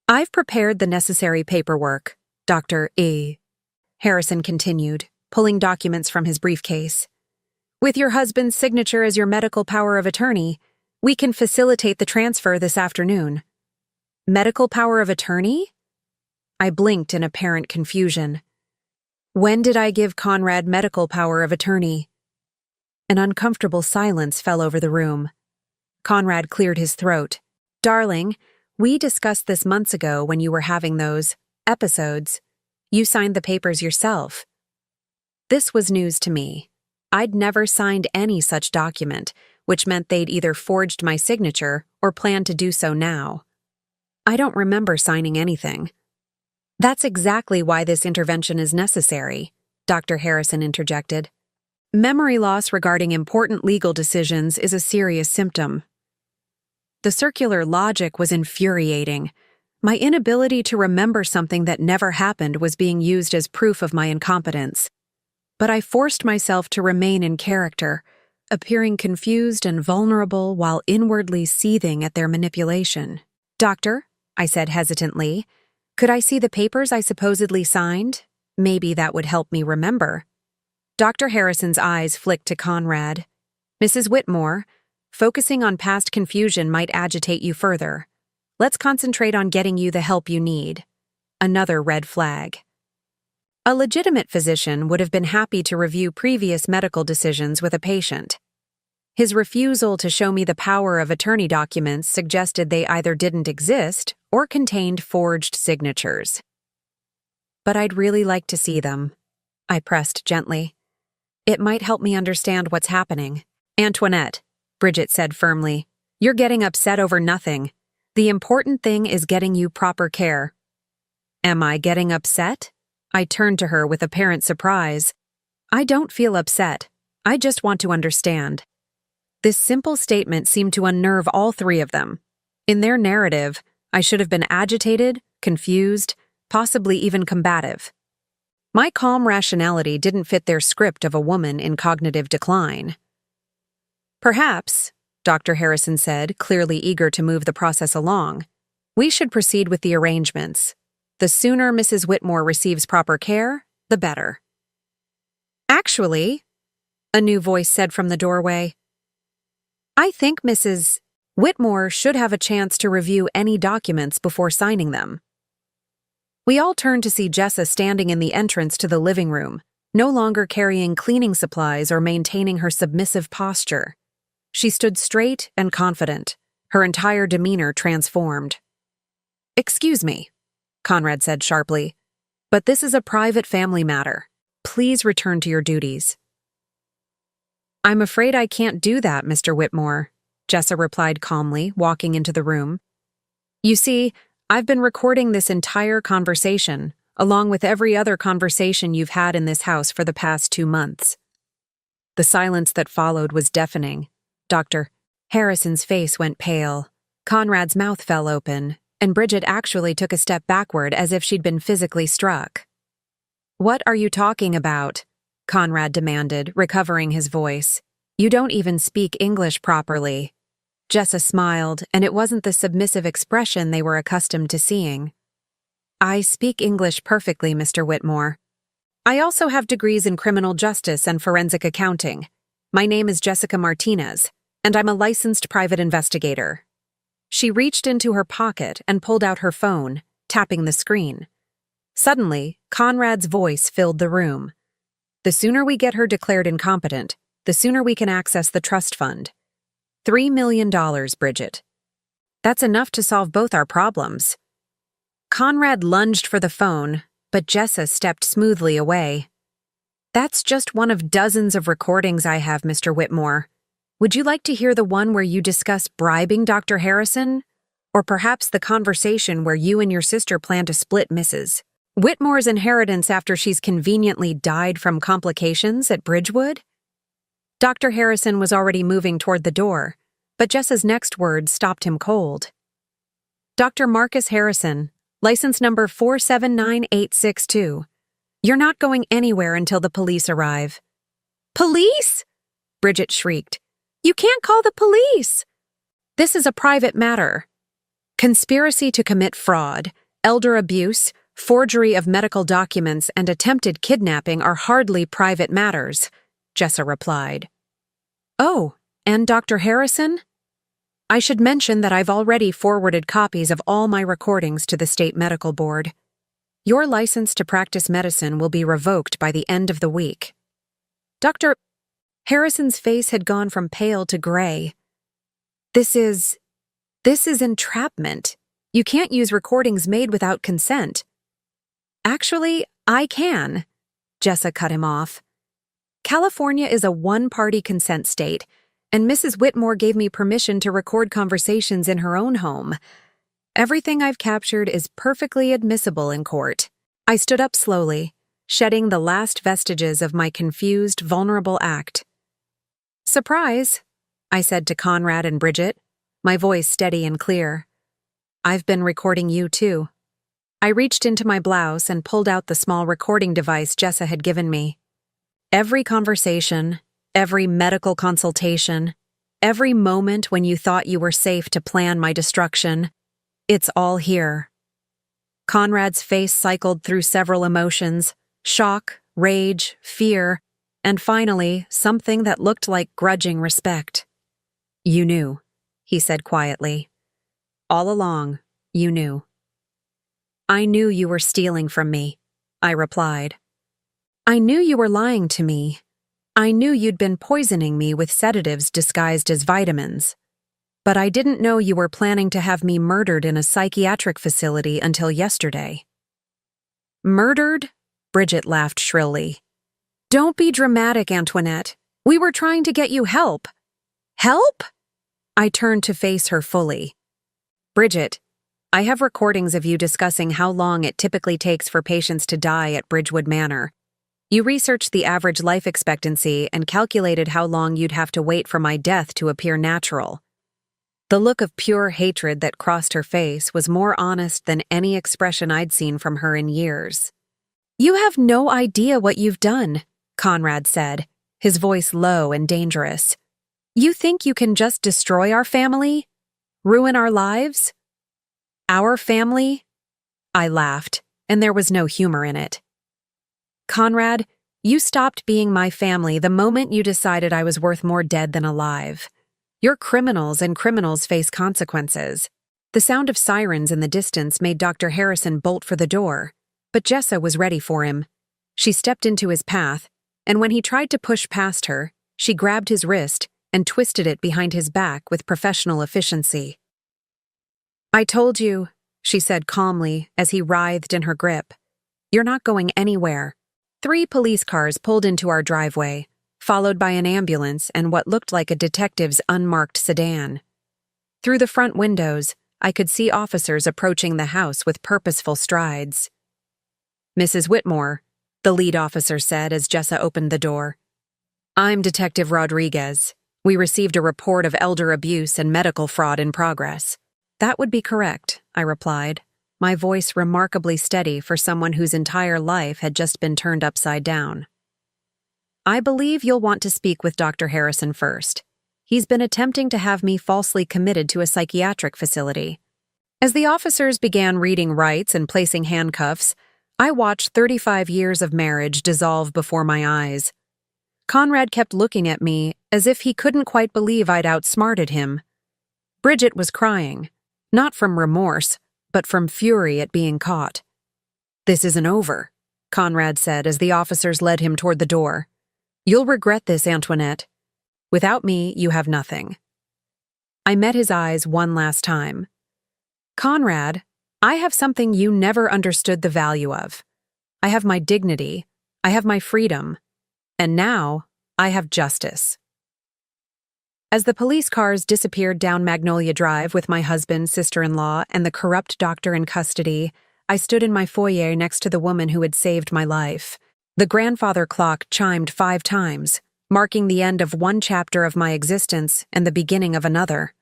Speaker 1: "I've prepared the necessary paperwork, Dr. E." Harrison continued, pulling documents from his briefcase. "With your husband's signature as your medical power of attorney, we can facilitate the transfer this afternoon." "Medical power of attorney?" I blinked in apparent confusion. When did I give Conrad medical power of attorney? An uncomfortable silence fell over the room. Conrad cleared his throat. "Darling, we discussed this months ago when you were having those episodes. You signed the papers yourself." This was news to me. I'd never signed any such document, which meant they'd either forged my signature or planned to do so now. "I don't remember signing anything." "That's exactly why this intervention is necessary," Dr. Harrison interjected. "Memory loss regarding important legal decisions is a serious symptom." The circular logic was infuriating. My inability to remember something that never happened was being used as proof of my incompetence. But I forced myself to remain in character, appearing confused and vulnerable while inwardly seething at their manipulation. "Doctor," I said hesitantly, "could I see the papers I supposedly signed? Maybe that would help me remember." Dr. Harrison's eyes flicked to Conrad. "Mrs. Whitmore, focusing on past confusion might agitate you further. Let's concentrate on getting you the help you need." Another red flag. A legitimate physician would have been happy to review previous medical decisions with a patient. His refusal to show me the power of attorney documents suggested they either didn't exist or contained forged signatures. "But I'd really like to see them," I pressed gently. "It might help me understand what's happening." "Antoinette," Bridget said firmly, "you're getting upset over nothing. The important thing is getting you proper care." "Am I getting upset?" I turned to her with apparent surprise. "I don't feel upset. I just want to understand." This simple statement seemed to unnerve all three of them. In their narrative, I should have been agitated, confused, possibly even combative. My calm rationality didn't fit their script of a woman in cognitive decline. "Perhaps," Dr. Harrison said, clearly eager to move the process along, "we should proceed with the arrangements. The sooner Mrs. Whitmore receives proper care, the better." "Actually," a new voice said from the doorway, "I think Mrs. Whitmore should have a chance to review any documents before signing them." We all turned to see Jessa standing in the entrance to the living room, no longer carrying cleaning supplies or maintaining her submissive posture. She stood straight and confident, her entire demeanor transformed. "Excuse me," Conrad said sharply, "but this is a private family matter. Please return to your duties." "I'm afraid I can't do that, Mr. Whitmore," Jessa replied calmly, walking into the room. "You see, I've been recording this entire conversation, along with every other conversation you've had in this house for the past 2 months." The silence that followed was deafening. Dr. Harrison's face went pale. Conrad's mouth fell open, and Bridget actually took a step backward as if she'd been physically struck. "What are you talking about?" Conrad demanded, recovering his voice. You don't even speak English properly. Jessa smiled, and it wasn't the submissive expression they were accustomed to seeing. I speak English perfectly, Mr. Whitmore. I also have degrees in criminal justice and forensic accounting. My name is Jessica Martinez, and I'm a licensed private investigator. She reached into her pocket and pulled out her phone, tapping the screen. Suddenly, Conrad's voice filled the room. The sooner we get her declared incompetent, the sooner we can access the trust fund. $3 million, Bridget. That's enough to solve both our problems. Conrad lunged for the phone, but Jessa stepped smoothly away. That's just one of dozens of recordings I have, Mr. Whitmore. Would you like to hear the one where you discuss bribing Dr. Harrison? Or perhaps the conversation where you and your sister plan to split Mrs. Whitmore's inheritance after she's conveniently died from complications at Bridgewood? Dr. Harrison was already moving toward the door, but Jessa's next words stopped him cold. Dr. Marcus Harrison, license number 479862. You're not going anywhere until the police arrive. Police? Bridget shrieked. You can't call the police! This is a private matter. Conspiracy to commit fraud, elder abuse, forgery of medical documents, and attempted kidnapping are hardly private matters, Jessa replied. Oh, and Dr. Harrison? I should mention that I've already forwarded copies of all my recordings to the State Medical Board. Your license to practice medicine will be revoked by the end of the week. Dr. Harrison's face had gone from pale to gray. This is entrapment. You can't use recordings made without consent. Actually, I can, Jessa cut him off. California is a one-party consent state, and Mrs. Whitmore gave me permission to record conversations in her own home. Everything I've captured is perfectly admissible in court. I stood up slowly, shedding the last vestiges of my confused, vulnerable act. Surprise, I said to Conrad and Bridget, my voice steady and clear. I've been recording you too. I reached into my blouse and pulled out the small recording device Jessa had given me. Every conversation, every medical consultation, every moment when you thought you were safe to plan my destruction, it's all here. Conrad's face cycled through several emotions: shock, rage, fear, and finally, something that looked like grudging respect. You knew, he said quietly. All along, you knew. I knew you were stealing from me, I replied. I knew you were lying to me. I knew you'd been poisoning me with sedatives disguised as vitamins. But I didn't know you were planning to have me murdered in a psychiatric facility until yesterday. Murdered? Bridget laughed shrilly. Don't be dramatic, Antoinette. We were trying to get you help. Help? I turned to face her fully. Bridget, I have recordings of you discussing how long it typically takes for patients to die at Bridgewood Manor. You researched the average life expectancy and calculated how long you'd have to wait for my death to appear natural. The look of pure hatred that crossed her face was more honest than any expression I'd seen from her in years. You have no idea what you've done, Conrad said, his voice low and dangerous. You think you can just destroy our family? Ruin our lives? Our family? I laughed, and there was no humor in it. Conrad, you stopped being my family the moment you decided I was worth more dead than alive. You're criminals, and criminals face consequences. The sound of sirens in the distance made Dr. Harrison bolt for the door, but Jessa was ready for him. She stepped into his path, and when he tried to push past her, she grabbed his wrist and twisted it behind his back with professional efficiency. I told you, she said calmly as he writhed in her grip. You're not going anywhere. 3 police cars pulled into our driveway, followed by an ambulance and what looked like a detective's unmarked sedan. Through the front windows, I could see officers approaching the house with purposeful strides. Mrs. Whitmore, the lead officer said as Jessa opened the door. I'm Detective Rodriguez. We received a report of elder abuse and medical fraud in progress. That would be correct, I replied, my voice remarkably steady for someone whose entire life had just been turned upside down. I believe you'll want to speak with Dr. Harrison first. He's been attempting to have me falsely committed to a psychiatric facility." As the officers began reading rights and placing handcuffs, I watched 35 years of marriage dissolve before my eyes. Conrad kept looking at me as if he couldn't quite believe I'd outsmarted him. Bridget was crying, not from remorse, but from fury at being caught. "This isn't over," Conrad said as the officers led him toward the door. "You'll regret this, Antoinette. Without me, you have nothing." I met his eyes one last time. "Conrad, I have something you never understood the value of. I have my dignity, I have my freedom, and now I have justice." As the police cars disappeared down Magnolia Drive with my husband, sister-in-law, and the corrupt doctor in custody, I stood in my foyer next to the woman who had saved my life. The grandfather clock chimed 5 times, marking the end of one chapter of my existence and the beginning of another.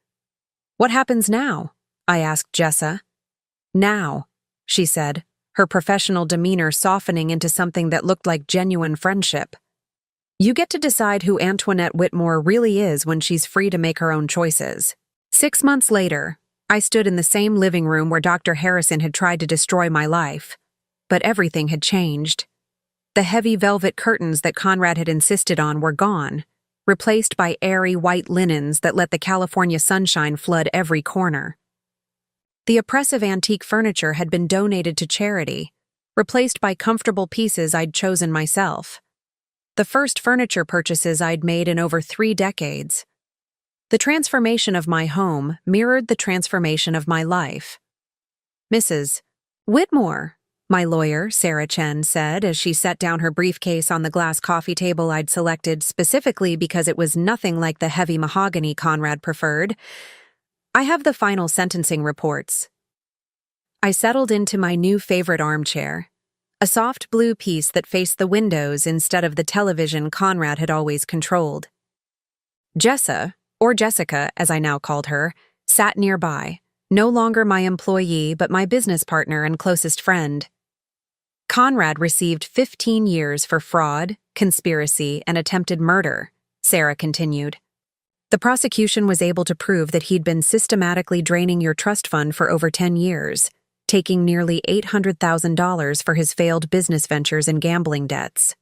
Speaker 1: "What happens now?" I asked Jessa. "Now," she said, her professional demeanor softening into something that looked like genuine friendship. "You get to decide who Antoinette Whitmore really is when she's free to make her own choices." 6 months later, I stood in the same living room where Dr. Harrison had tried to destroy my life. But everything had changed. The heavy velvet curtains that Conrad had insisted on were gone, replaced by airy white linens that let the California sunshine flood every corner. The oppressive antique furniture had been donated to charity, replaced by comfortable pieces I'd chosen myself. The first furniture purchases I'd made in over 3 decades. The transformation of my home mirrored the transformation of my life. "Mrs. Whitmore," my lawyer, Sarah Chen, said as she set down her briefcase on the glass coffee table I'd selected specifically because it was nothing like the heavy mahogany Conrad preferred. "I have the final sentencing reports." I settled into my new favorite armchair, a soft blue piece that faced the windows instead of the television Conrad had always controlled. Jessa, or Jessica as I now called her, sat nearby, no longer my employee but my business partner and closest friend. "Conrad received 15 years for fraud, conspiracy, and attempted murder," Sarah continued. "The prosecution was able to prove that he'd been systematically draining your trust fund for over 10 years, taking nearly $800,000 for his failed business ventures and gambling debts."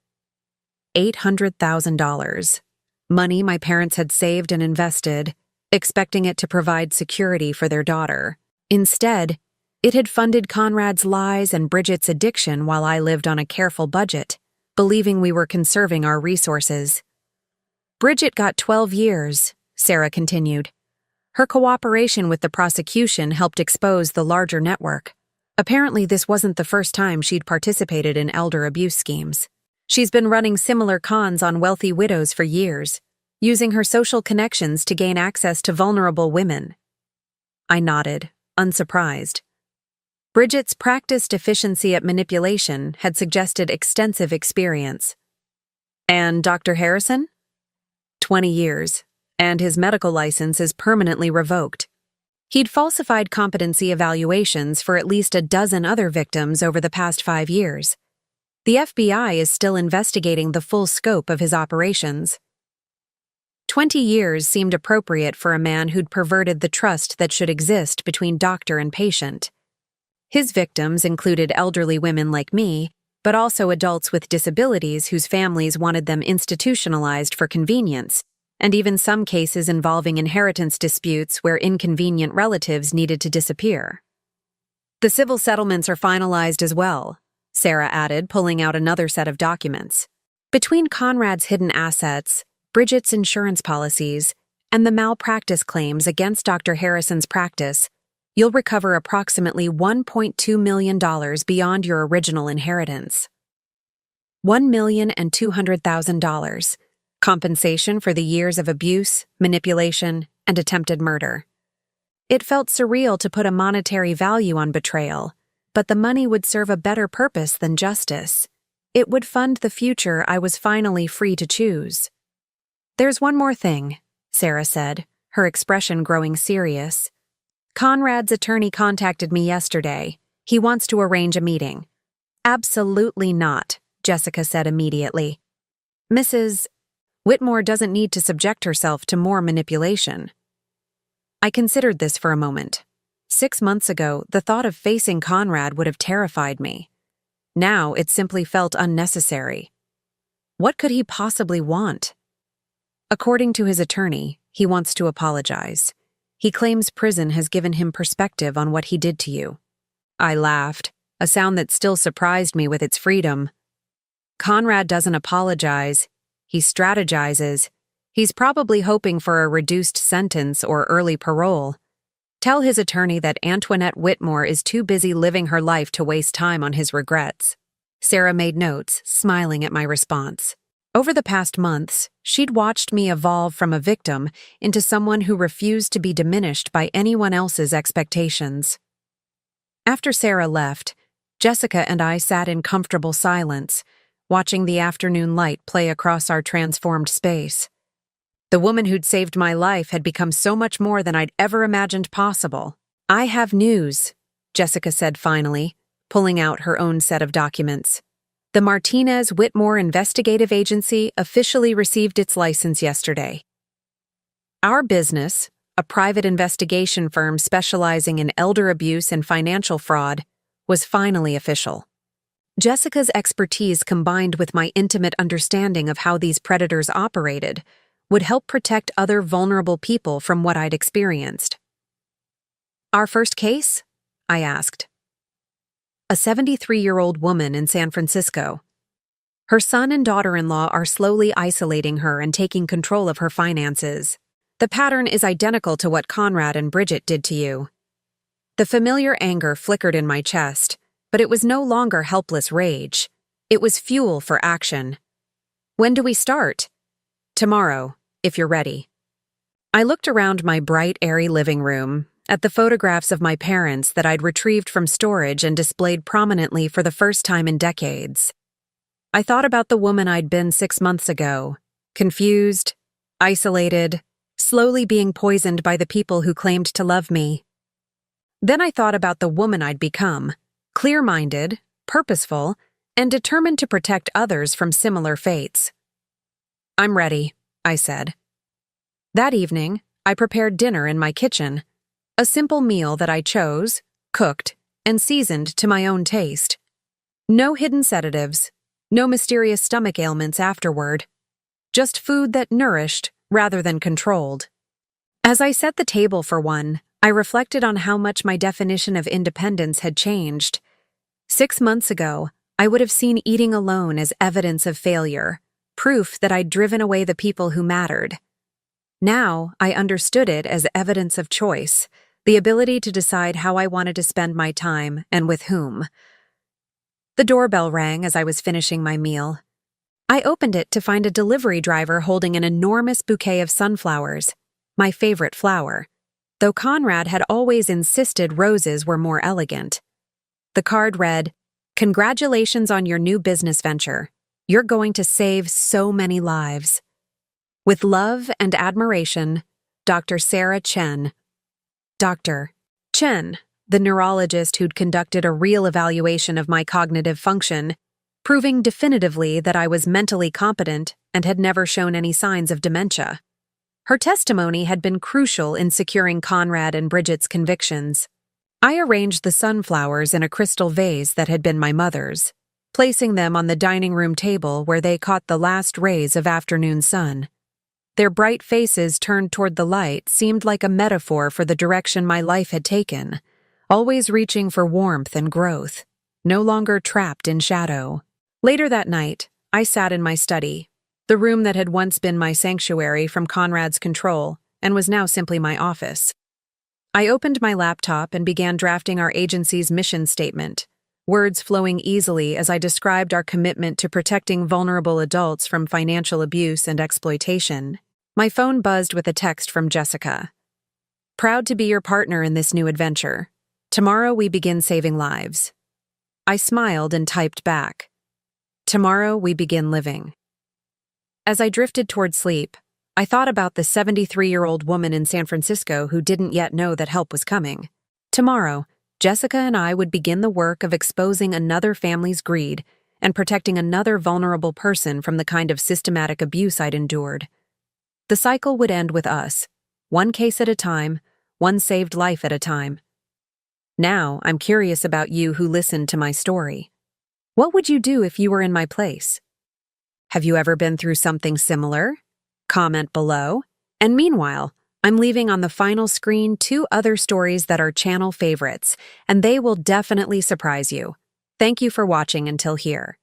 Speaker 1: $800,000. Money my parents had saved and invested, expecting it to provide security for their daughter. Instead, it had funded Conrad's lies and Bridget's addiction while I lived on a careful budget, believing we were conserving our resources. "Bridget got 12 years, Sarah continued. Her cooperation with the prosecution helped expose the larger network. Apparently, this wasn't the first time she'd participated in elder abuse schemes. She's been running similar cons on wealthy widows for years, using her social connections to gain access to vulnerable women." I nodded, unsurprised. Bridget's practiced efficiency at manipulation had suggested extensive experience. "And Dr. Harrison?" 20 years, and his medical license is permanently revoked. He'd falsified competency evaluations for at least a dozen other victims over the past 5 years. The FBI is still investigating the full scope of his operations. 20 years seemed appropriate for a man who'd perverted the trust that should exist between doctor and patient. His victims included elderly women like me, but also adults with disabilities whose families wanted them institutionalized for convenience, and even some cases involving inheritance disputes where inconvenient relatives needed to disappear. "The civil settlements are finalized as well," Sarah added, pulling out another set of documents. "Between Conrad's hidden assets, Bridget's insurance policies, and the malpractice claims against Dr. Harrison's practice, you'll recover approximately $1.2 million beyond your original inheritance. $1,200,000, compensation for the years of abuse, manipulation, and attempted murder." It felt surreal to put a monetary value on betrayal, but the money would serve a better purpose than justice. It would fund the future I was finally free to choose. "There's one more thing," Sarah said, her expression growing serious. "Conrad's attorney contacted me yesterday. He wants to arrange a meeting." "Absolutely not," Jessica said immediately. Mrs. Whitmore doesn't need to subject herself to more manipulation. I considered this for a moment. 6 months ago, the thought of facing Conrad would have terrified me. Now it simply felt unnecessary. What could he possibly want? According to his attorney, he wants to apologize. He claims prison has given him perspective on what he did to you. I laughed, a sound that still surprised me with its freedom. Conrad doesn't apologize. He strategizes. He's probably hoping for a reduced sentence or early parole. Tell his attorney that Antoinette Whitmore is too busy living her life to waste time on his regrets. Sarah made notes, smiling at my response. Over the past months, she'd watched me evolve from a victim into someone who refused to be diminished by anyone else's expectations. After Sarah left, Jessica and I sat in comfortable silence, watching the afternoon light play across our transformed space. The woman who'd saved my life had become so much more than I'd ever imagined possible. I have news, Jessica said finally, pulling out her own set of documents. The Martinez-Whitmore Investigative Agency officially received its license yesterday. Our business, a private investigation firm specializing in elder abuse and financial fraud, was finally official. Jessica's expertise combined with my intimate understanding of how these predators operated would help protect other vulnerable people from what I'd experienced. Our first case? I asked. A 73-year-old woman in San Francisco. Her son and daughter-in-law are slowly isolating her and taking control of her finances. The pattern is identical to what Conrad and Bridget did to you. The familiar anger flickered in my chest, but it was no longer helpless rage. It was fuel for action. When do we start? Tomorrow, if you're ready. I looked around my bright, airy living room, at the photographs of my parents that I'd retrieved from storage and displayed prominently for the first time in decades. I thought about the woman I'd been 6 months ago, confused, isolated, slowly being poisoned by the people who claimed to love me. Then I thought about the woman I'd become, clear-minded, purposeful, and determined to protect others from similar fates. I'm ready, I said. That evening, I prepared dinner in my kitchen, a simple meal that I chose, cooked, and seasoned to my own taste. No hidden sedatives, no mysterious stomach ailments afterward, just food that nourished rather than controlled. As I set the table for one, I reflected on how much my definition of independence had changed. 6 months ago, I would have seen eating alone as evidence of failure, proof that I'd driven away the people who mattered. Now, I understood it as evidence of choice, the ability to decide how I wanted to spend my time and with whom. The doorbell rang as I was finishing my meal. I opened it to find a delivery driver holding an enormous bouquet of sunflowers, my favorite flower, though Conrad had always insisted roses were more elegant. The card read, "Congratulations on your new business venture. You're going to save so many lives. With love and admiration, Dr. Sarah Chen." Dr. Chen, the neurologist who'd conducted a real evaluation of my cognitive function, proving definitively that I was mentally competent and had never shown any signs of dementia. Her testimony had been crucial in securing Conrad and Bridget's convictions. I arranged the sunflowers in a crystal vase that had been my mother's, placing them on the dining room table where they caught the last rays of afternoon sun. Their bright faces turned toward the light seemed like a metaphor for the direction my life had taken, always reaching for warmth and growth, no longer trapped in shadow. Later that night, I sat in my study, the room that had once been my sanctuary from Conrad's control and was now simply my office. I opened my laptop and began drafting our agency's mission statement, words flowing easily as I described our commitment to protecting vulnerable adults from financial abuse and exploitation. My phone buzzed with a text from Jessica. "Proud to be your partner in this new adventure. Tomorrow we begin saving lives." I smiled and typed back, "Tomorrow we begin living." As I drifted toward sleep, I thought about the 73-year-old woman in San Francisco who didn't yet know that help was coming. Tomorrow, Jessica and I would begin the work of exposing another family's greed and protecting another vulnerable person from the kind of systematic abuse I'd endured. The cycle would end with us, one case at a time, one saved life at a time. Now, I'm curious about you who listened to my story. What would you do if you were in my place? Have you ever been through something similar? Comment below. And meanwhile, I'm leaving on the final screen 2 other stories that are channel favorites, and they will definitely surprise you. Thank you for watching until here.